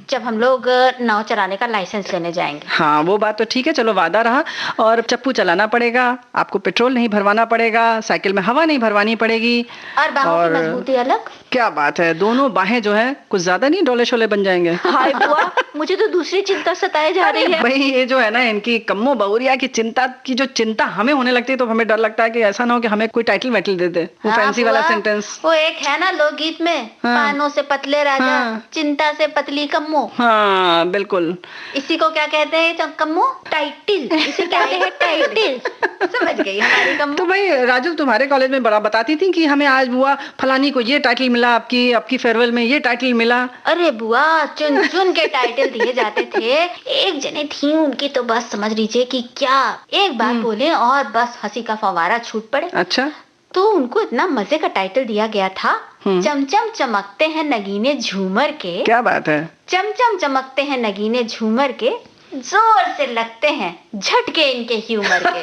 जब हम लोग नाव चलाने का लाइसेंस लेने जाएंगे। हाँ, वो बात तो ठीक है, चलो वादा रहा। और चप्पू चलाना पड़ेगा, आपको पेट्रोल नहीं भरवाना पड़ेगा, साइकिल में हवा नहीं भरवानी पड़ेगी। और बाहों की मजबूती अलग। क्या बात है, दोनों बाहें जो है कुछ ज्यादा नहीं डोले शोले बन जाएंगे। हाय बुआ, मुझे तो दूसरी चिंता सताए जा रही है। भाई ये जो है ना, इनकी कम्मो बहुरिया की चिंता हमें होने लगती है तो हमें डर लगता है कि ऐसा ना हो कि हमें कोई टाइटल वाइटल दे दे, वो हाँ, फैंसी वाला बुआ, सेंटेंस। वो एक है ना लोकगीत में, पानों से पतले राजा, हाँ। चिंता से पतली कम्मो। हाँ बिल्कुल। इसी को क्या कहते हैं तो कम्मो? टाइटिल। इसे कहते हैं टाइटिल। समझ गई हमारी कम्मो। तो भाई राजू, तुम्हारे कॉलेज में बड़ा बताती थी कि हमें आज बुआ फलानी को ये टाइटल मिला, आपकी फेयरवेल में ये टाइटल मिला। अरे बुआ, चुन चुन के टाइटल दिए जाते थे। एक जने थी, उनकी तो बस समझ लीजिए कि क्या एक बात बोले और बस हंसी का फव्वारा छूट पड़े। अच्छा। तो उनको इतना मजे का टाइटल दिया गया था, चमचम चमकते हैं नगीने झूमर के। क्या बात है? चमचम चमकते हैं नगीने झूमर के, जोर से लगते हैं झटके इनके ह्यूमर के।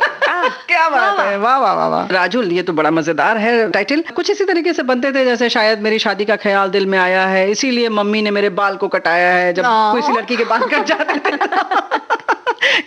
क्या बात है, वाह वाह वाह वाह। राजू, ये तो बड़ा मजेदार है टाइटल। कुछ इसी तरीके से बनते थे जैसे शायद मेरी शादी का ख्याल दिल में आया है, इसीलिए मम्मी ने मेरे बाल को कटाया है, जब किसी लड़की के बाल कट जाते थे।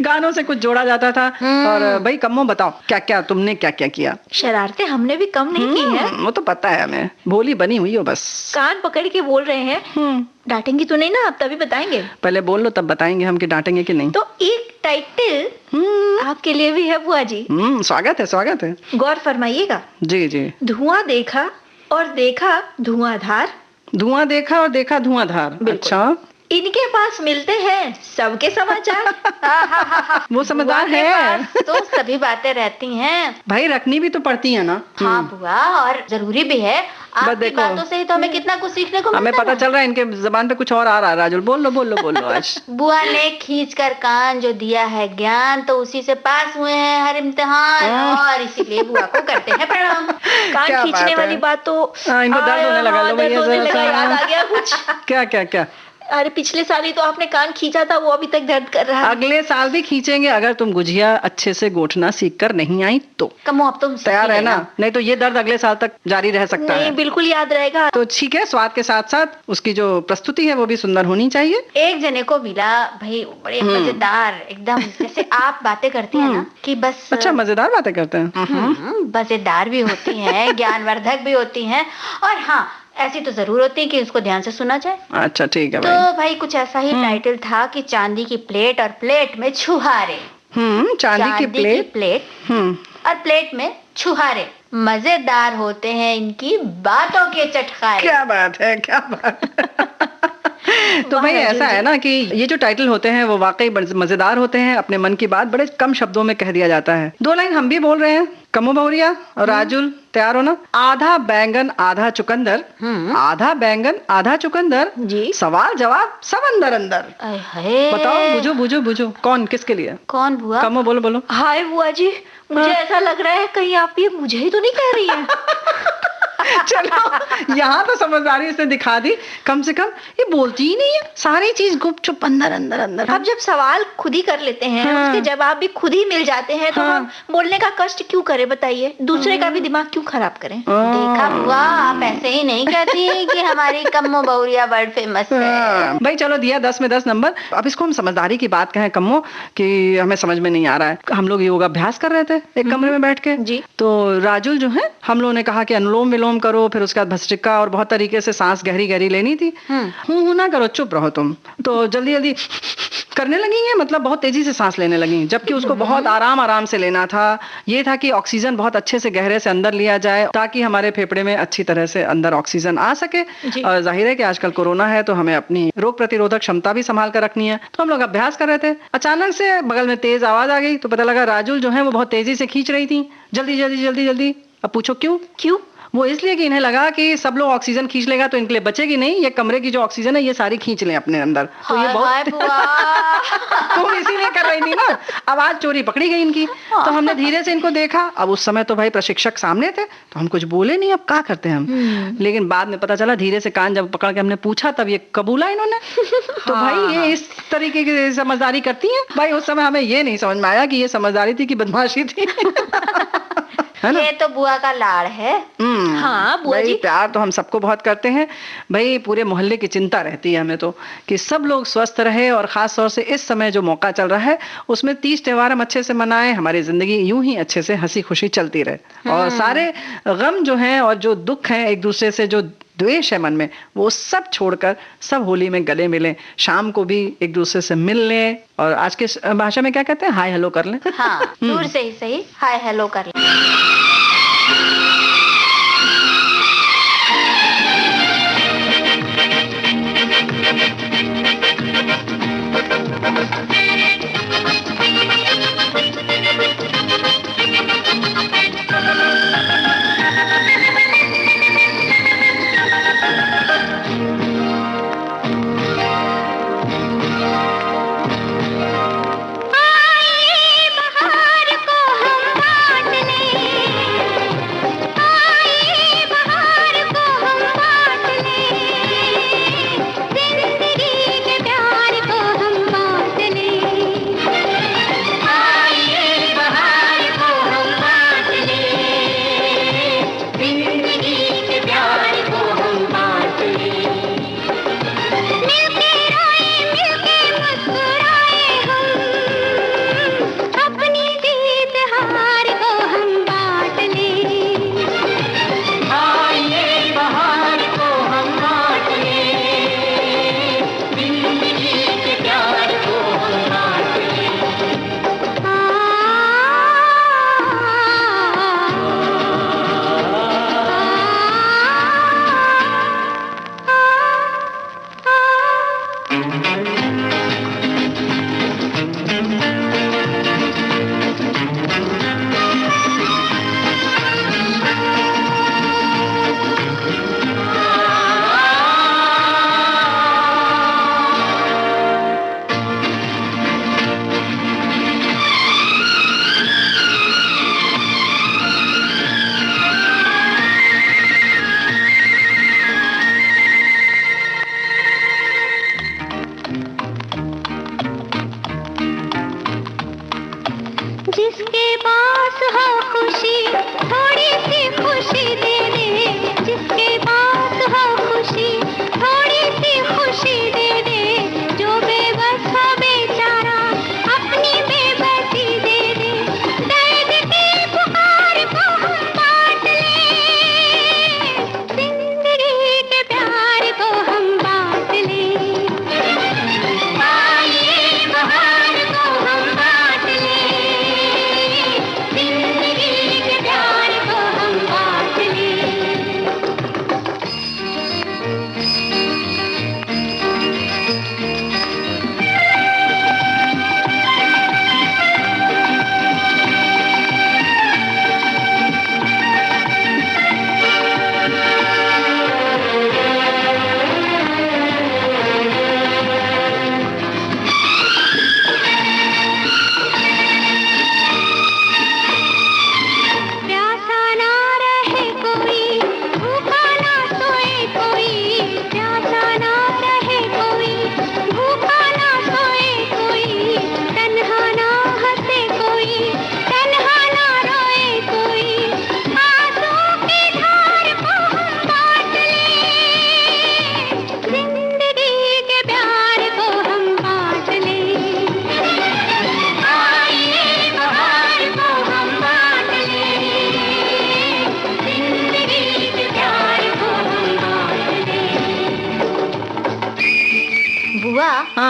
गानों से कुछ जोड़ा जाता था। और भाई कम्मो बताओ, क्या क्या तुमने क्या क्या किया? शरारतें हमने भी कम नहीं की है। वो तो पता है हमें, भोली बनी हुई हो बस। कान पकड़ के बोल रहे हैं। डांटेंगी तो नहीं ना? आप तभी बताएंगे। पहले बोल लो तब बताएंगे हम कि डांटेंगे कि नहीं। तो एक टाइटल आपके लिए भी है बुआ जी। स्वागत है, स्वागत है। गौर फरमाइएगा। जी जी। धुआं देखा और देखा धुआंधार। धुआं देखा और देखा धुआंधार। अच्छा, इनके पास मिलते हैं सबके समाचार। वो समझदार बुआ के है। पास तो सभी बातें रहती हैं। भाई रखनी भी तो पड़ती है ना। हाँ बुआ, और जरूरी भी है। आपकी देखो, बातों से ही तो हमें कितना कुछ सीखने को हमें मिलता पता है। चल रहा है इनके जबान पे कुछ और आ रहा है। राजुल, बोल लो आज। बुआ ने खींच कर कान जो दिया है ज्ञान, तो उसी से पास हुए हैं हर इम्तिहान, और इसीलिए बुआ को करते हैं प्रणाम। कान क्या खींचने बात है? वाली बात तो इनको दर्द होने लगा। लो भैया, दर्द होने जरा लगा, सा। याद आ गया कुछ। क्या क्या क्या? अरे पिछले साल ही तो आपने कान खींचा था, वो अभी तक दर्द कर रहा है। अगले साल भी खींचेंगे अगर तुम गुजिया अच्छे से गोठना सीख कर नहीं आई तो। कमो, अब तुम तैयार है ना? नहीं तो ये दर्द अगले साल तक जारी रह सकता नहीं, है। बिल्कुल याद रहेगा। तो ठीक है, स्वाद के साथ साथ उसकी जो प्रस्तुति है वो भी सुंदर होनी चाहिए। एक जने को मिला भाई, बड़े मजेदार, एकदम जैसे आप बातें करती है ना कि बस। अच्छा, मजेदार बातें करते हैं। मजेदार भी होती हैं, ज्ञानवर्धक भी होती हैं, और हाँ ऐसी तो जरूर होती है कि उसको ध्यान से सुना जाए। अच्छा ठीक है तो भाई। भाई कुछ ऐसा ही टाइटल था कि चांदी की प्लेट और प्लेट में छुहारे। चांदी की प्लेट और प्लेट में छुहारे, मजेदार होते हैं इनकी बातों के चटखारे। क्या बात है, क्या बात है। तो भाई ऐसा है ना कि ये जो टाइटल होते हैं वो वाकई मजेदार होते हैं। अपने मन की बात बड़े कम शब्दों में कह दिया जाता है। 2 लाइन हम भी बोल रहे हैं। कमो बहुरिया और राजुल, तैयार हो ना? आधा बैंगन आधा चुकंदर, आधा बैंगन आधा चुकंदर जी। सवाल जवाब सब अंदर अंदर। बताओ, बुझो कौन किसके लिए? कौन बुआ? कमो बोलो। हाय बुआ जी, मुझे ऐसा लग रहा है कहीं आप ये मुझे ही तो नहीं कह रही है। चलो, यहाँ तो समझदारी इसने दिखा दी। कम से कम ये बोलती ही नहीं है, सारी चीज गुपचुप अंदर अंदर अंदर। अब जब सवाल खुद ही कर लेते हैं, उसके जवाब भी खुद ही मिल जाते हैं, तो हम बोलने का कष्ट क्यों करें बताइए? दूसरे का भी दिमाग क्यों खराब करें? देखा बुआ, आप ऐसे ही नहीं कहती कि हमारी कम्मो बहुरिया वर्ड फेमस है। भाई चलो, दिया 10 में 10 नंबर। अब इसको हम समझदारी की बात कहें कम्मो कि हमें समझ में नहीं आ रहा है। हम लोग योगाभ्यास कर रहे थे एक कमरे में बैठ के जी। तो राजुल जो है, हम लोगों ने कहा कि अनुलोम विलोम करो, फिर उसके बाद भस्त्रिका, और बहुत तरीके से सांस गहरी गहरी लेनी थी। हूँ ना करो, चुप रहो तुम। तो जल्दी जल्दी करने लगी हैं, मतलब बहुत तेजी से सांस लेने लगी, जबकि उसको बहुत आराम आराम से लेना था। ये था कि ऑक्सीजन बहुत अच्छे से गहरे से अंदर लिया जाए ताकि हमारे फेफड़े में अच्छी तरह से अंदर ऑक्सीजन आ सके। और जाहिर है कि आजकल कोरोना है तो हमें अपनी रोग प्रतिरोधक क्षमता भी संभाल कर रखनी है। तो हम लोग अभ्यास कर रहे थे, अचानक से बगल में तेज आवाज आ गई, तो पता लगा राजुल जो है वो बहुत तेजी से खींच रही थी, जल्दी जल्दी जल्दी जल्दी। अब पूछो क्यों? क्यों? वो इसलिए कि इन्हें लगा कि सब लोग ऑक्सीजन खींच लेगा तो इनके लिए बचेगी नहीं, ये कमरे की जो ऑक्सीजन है ये सारी खींच लें अपने अंदर। तो ये बहुत तुम इसीलिए कर रही थी ना। आवाज चोरी पकड़ी गई इनकी, तो हमने धीरे से इनको देखा। अब उस समय तो भाई प्रशिक्षक सामने थे तो हम कुछ बोले नहीं, अब क्या करते हैं हम। लेकिन बाद में पता चला, धीरे से कान जब पकड़ के हमने पूछा तब ये कबूला इन्होंने। तो भाई ये इस तरीके की समझदारी करती है। भाई उस समय हमें ये नहीं समझ में आया कि ये समझदारी थी कि बदमाशी थी। है ना? ये तो बुआ का लाड़ है। हाँ बुआ भाई जी, प्यार तो हम सबको बहुत करते हैं भाई, पूरे मोहल्ले की चिंता रहती है हमें तो कि सब लोग स्वस्थ रहे, और खास तौर से इस समय जो मौका चल रहा है उसमें 30 त्योहार हम अच्छे से मनाएं, हमारी जिंदगी यूं ही अच्छे से हंसी खुशी चलती रहे, और सारे गम जो हैं और जो दुख हैं, एक दूसरे से जो द्वेष है मन में, वो सब छोड़कर सब होली में गले मिलें, शाम को भी एक दूसरे से मिल लें, और आज के भाषा में क्या कहते हैं, हाय हेलो कर लें। हाँ, दूर से ही सही हाय हेलो कर ले। जिंदगी के प्यार को हम बांट लें।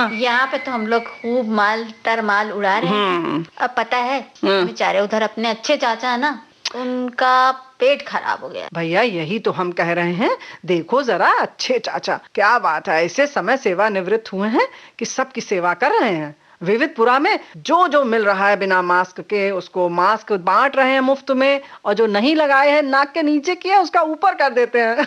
हाँ। यहाँ पे तो हम लोग खूब माल तरमाल उड़ा रहे हैं। अब पता है बेचारे उधर अपने अच्छे चाचा है ना, उनका पेट खराब हो गया। भैया यही तो हम कह रहे हैं, देखो जरा अच्छे चाचा, क्या बात है, ऐसे समय सेवा निवृत्त हुए हैं कि सबकी सेवा कर रहे हैं। विविधपुरा में जो जो मिल रहा है बिना मास्क के उसको मास्क बांट रहे हैं मुफ्त में, और जो नहीं लगाए हैं नाक के नीचे किए उसका ऊपर कर देते हैं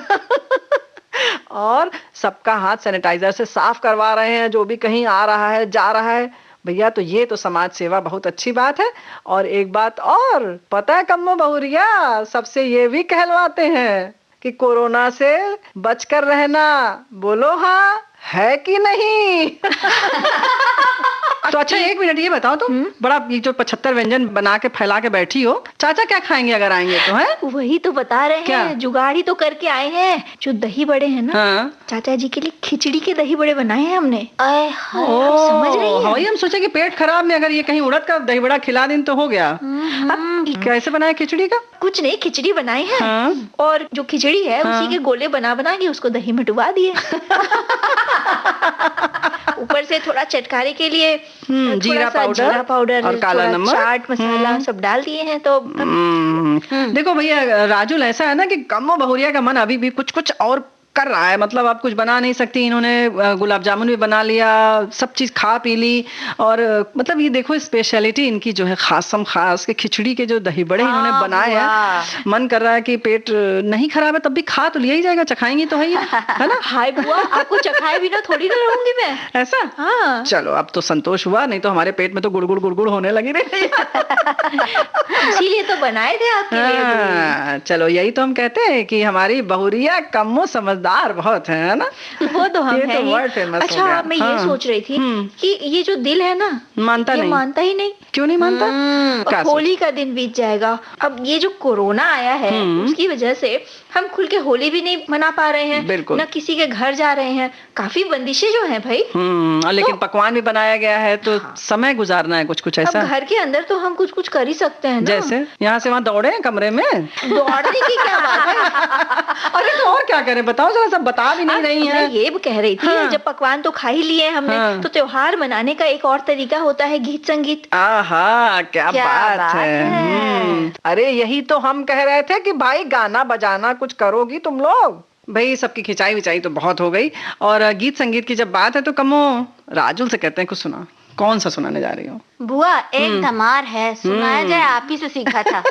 और सबका हाथ सैनिटाइजर से साफ करवा रहे हैं जो भी कहीं आ रहा है जा रहा है। भैया तो ये तो समाज सेवा बहुत अच्छी बात है। और एक बात और पता है कम्मो बहुरिया, सबसे ये भी कहलवाते हैं कि कोरोना से बचकर रहना। बोलो हाँ है कि नहीं? तो अच्छा एक मिनट ये बताओ तुम, बड़ा ये जो 75 व्यंजन बना के फैला के बैठी हो, चाचा क्या खाएंगे अगर आएंगे तो? है वही तो बता रहे हैं, जुगाड़ी तो करके आए हैं। जो दही बड़े हैं ना, हाँ? चाचा जी के लिए खिचड़ी के दही बड़े बनाए हैं हमने। आए हाय, आप समझ रही हैं? वही हम सोचे कि पेट खराब में अगर ये कहीं उड़द का दही बड़ा खिला दिन तो हो गया। अब कैसे बनाया खिचड़ी का? कुछ नहीं, खिचड़ी बनाई है। हाँ? और जो खिचड़ी है उसी के गोले बना बना के उसको दही में डुबा दिए। ऊपर से थोड़ा चटकारे के लिए जीरा पाउडर और काला नमक, चाट मसाला सब डाल दिए हैं। तो देखो भैया राजुल, ऐसा है ना कि कम्मो बहुरिया का मन अभी भी कुछ कुछ और कर रहा है। मतलब आप कुछ बना नहीं सकती, इन्होंने गुलाब जामुन भी बना लिया, सब चीज खा पी ली। और मतलब ये देखो स्पेशलिटी इनकी जो है खासम खास के खिचड़ी के जो दही बड़े इन्होंने बनाए हैं। मन कर रहा है कि पेट नहीं खराब है तब भी खा तो लिया ही जाएगा, चखाएंगी तो है ना? हाय बुआ, आपको चखाए बिना थोड़ी ना रहूंगी मैं। ऐसा? हाँ। चलो अब तो संतोष हुआ, नहीं तो हमारे पेट में तो गुड़गुड़ गुड़गुड़ होने लगी रही। इसीलिए तो बनाए थे आपके लिए। चलो यही तो हम कहते हैं कि हमारी बहुरिया कम्मो समझदार बहुत है ना? वो तो हम ये है तो ही। वर्ड फेमस हो अच्छा गया। मैं ये सोच रही थी कि ये जो दिल है ना, मानता ये नहीं। मानता ही नहीं। क्यों नहीं मानता? क्या अब होली का दिन बीत जाएगा। अब ये जो कोरोना आया है उसकी वजह से हम खुल के होली भी नहीं मना पा रहे हैं, बिल्कुल। न किसी के घर जा रहे हैं। काफी बंदिशें जो हैं भाई। लेकिन पकवान भी बनाया गया है तो समय गुजारना है कुछ कुछ ऐसा। अब घर के अंदर तो हम कुछ कुछ कर ही सकते हैं ना। जैसे यहाँ से वहाँ दौड़े हैं कमरे में? दौड़ने की क्या बात है? अरे तो और क्या करें बताओ जरा, सब बता भी नहीं रही है। मैं ये कह रही थी जब पकवान तो खा ही लिए हमने, तो त्योहार मनाने का एक और तरीका होता है गीत संगीत। आहा क्या बात है। अरे यही तो हम कह रहे थे कि भाई गाना बजाना कुछ करोगी तुम लोग। भाई सबकी खिंचाई विचाई तो बहुत हो गई, और गीत संगीत की जब बात है तो कमो राजुल से कहते हैं कुछ सुना। कौन सा सुनाने जा रही हो? बुआ एक धमार है, सुनाया जाए, आप ही से सीखा था।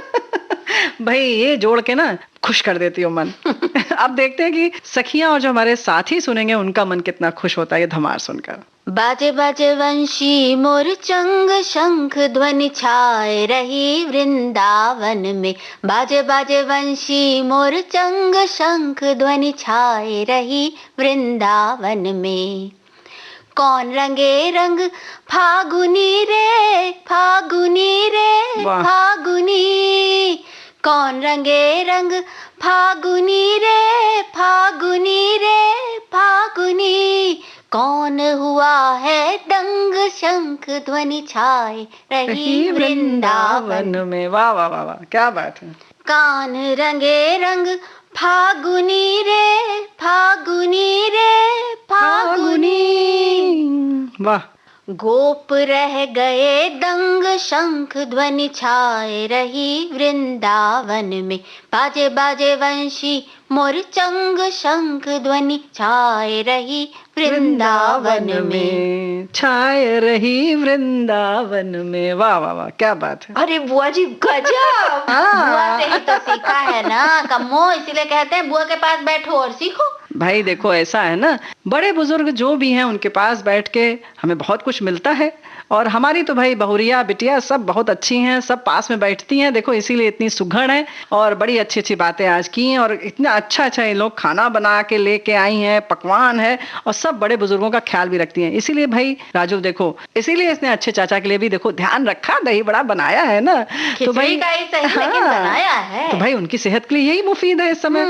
भाई ये जोड़ के ना खुश कर देती हो मन। अब देखते हैं कि सखियां और जो हमारे साथी सुनेंगे उनका मन कितना खुश होता है ये धमार सुनकर। बाजे बाजे वंशी मोर चंग शंख ध्वनि छाए रही वृंदावन में। बाजे बाजे वंशी मोर चंग शंख ध्वनि छाए रही वृंदावन में। कौन रंगे रंग फागुनी रे फागुनी रे फागुनी। कौन रंगे रंग फागुनी रे फागुनी रे फागुनी। कौन हुआ है दंग शंख ध्वनि छाए रही वृंदावन में। वाह वाह वाह वाह क्या बात है। कान रंगे रंग फागुनी रे फागुनी रे फागुनी। वाह। गोप रह गए दंग शंख ध्वनि छाए रही वृंदावन में। बाजे बाजे वंशी मोर चंग शंख ध्वनि छाए रही वृंदावन में। छाए रही वृंदावन में। वाह वाह वाह क्या बात है। अरे बुआ जी गजब। बुआ से ही तो सीखा है ना कम्मो, इसीलिए कहते हैं बुआ के पास बैठो और सीखो। भाई देखो ऐसा है ना, बड़े बुजुर्ग जो भी हैं उनके पास बैठ के हमें बहुत कुछ मिलता है। और हमारी तो भाई बहुरिया बिटिया सब बहुत अच्छी हैं, सब पास में बैठती हैं, देखो इसीलिए इतनी सुघड़ है और बड़ी अच्छी अच्छी बातें आज की हैं। और इतना अच्छा अच्छा ये लोग खाना बना के लेके आई हैं, पकवान है, और सब बड़े बुजुर्गों का ख्याल भी रखती हैं। इसीलिए भाई राजू देखो, इसीलिए इसने अच्छे चाचा के लिए भी देखो ध्यान रखा, दही बड़ा बनाया है ना। तो भाई का ही सही लेकिन बनाया है। तो भाई उनकी सेहत के लिए यही मुफीद है इस समय।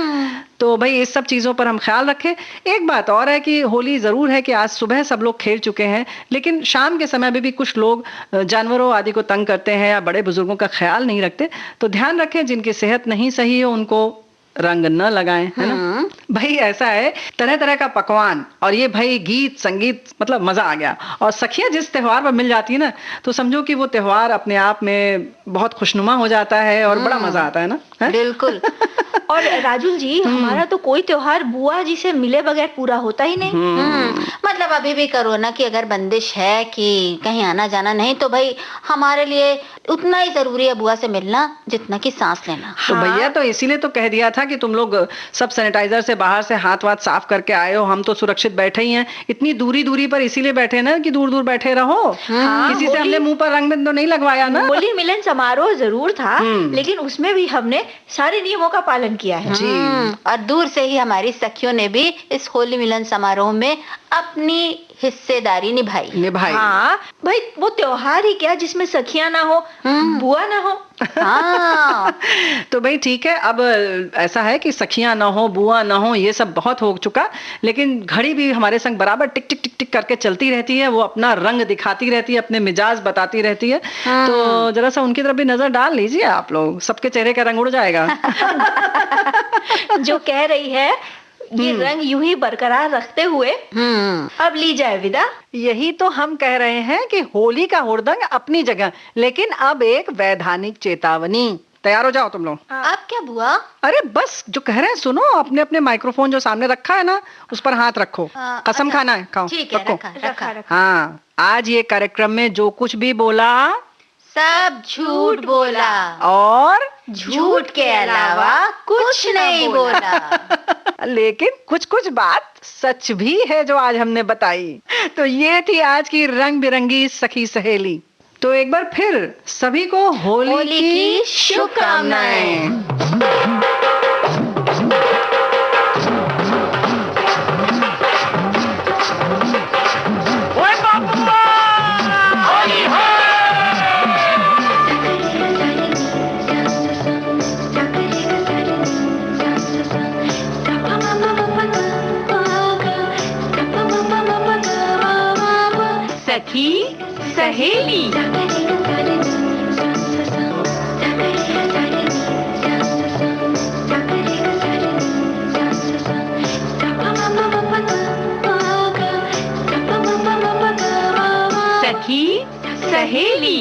तो भाई इस सब चीजों पर हम ख्याल रखें। एक बात और है कि होली जरूर है कि आज सुबह सब लोग खेल चुके हैं, लेकिन शाम के समय में भी कुछ लोग जानवरों आदि को तंग करते हैं या बड़े बुजुर्गों का ख्याल नहीं रखते। तो ध्यान रखें, जिनकी सेहत नहीं सही हो उनको रंग न लगाएं, है ना। भाई ऐसा है, तरह तरह का पकवान और ये भाई गीत संगीत, मतलब मजा आ गया। और सखियां जिस त्योहार पर मिल जाती है ना, तो समझो कि वो त्योहार अपने आप में बहुत खुशनुमा हो जाता है और बड़ा मजा आता है ना, है? बिल्कुल। और राजुल जी, हमारा तो कोई त्योहार बुआ जी से मिले बगैर पूरा होता ही नहीं। मतलब अभी भी कोरोना की अगर बंदिश है कि कहीं आना जाना नहीं, तो भाई हमारे लिए उतना ही जरूरी है बुआ से मिलना जितना कि सांस लेना। तो भैया तो इसीलिए तो कह दिया था कि तुम लोग सब सैनिटाइजर से बाहर से हाथ वाथ साफ करके आए हो। हम तो सुरक्षित बैठे ही हैं, इतनी दूरी दूरी पर इसीलिए बैठे ना कि दूर दूर बैठे रहो। किसी से हमने मुंह पर रंग तो नहीं लगवाया ना। होली मिलन समारोह जरूर था, लेकिन उसमें भी हमने सारे नियमों का पालन किया है। और दूर से ही हमारी सखियों ने भी इस होली मिलन समारोह में अपनी हिस्सेदारी निभाई। हाँ भाई, वो त्योहार ही क्या जिसमें सखियां ना हो, बुआ ना हो। हाँ। तो भाई ठीक है, अब ऐसा है कि सखियां ना हो, बुआ ना हो, ये सब बहुत हो चुका, लेकिन घड़ी भी हमारे संग बराबर टिक टिक टिक टिक करके चलती रहती है। वो अपना रंग दिखाती रहती है, अपने मिजाज बताती रहती है। तो जरा सा उनकी तरफ भी नजर डाल लीजिए आप लोग, सबके चेहरे का रंग उड़ जाएगा। जो कह रही है ये रंग यूं ही बरकरार रखते हुए अब ली जाए विदा। यही तो हम कह रहे हैं कि होली का हुड़दंग अपनी जगह, लेकिन अब एक वैधानिक चेतावनी। तैयार हो जाओ तुम लोग। अब क्या बुआ? अरे बस जो कह रहे हैं सुनो, अपने अपने माइक्रोफोन जो सामने रखा है ना, उस पर हाथ रखो। कसम अच्छा, खाना है, खाओ, ठीक है, रखो। रखा। हाँ, आज ये कार्यक्रम में जो कुछ भी बोला सब झूठ बोला और झूठ के अलावा कुछ नहीं बोला। लेकिन कुछ कुछ बात सच भी है जो आज हमने बताई। तो ये थी आज की रंग बिरंगी सखी सहेली। तो एक बार फिर सभी को होली की शुभकामनाएं। सखी सहेली। सखी सहेली।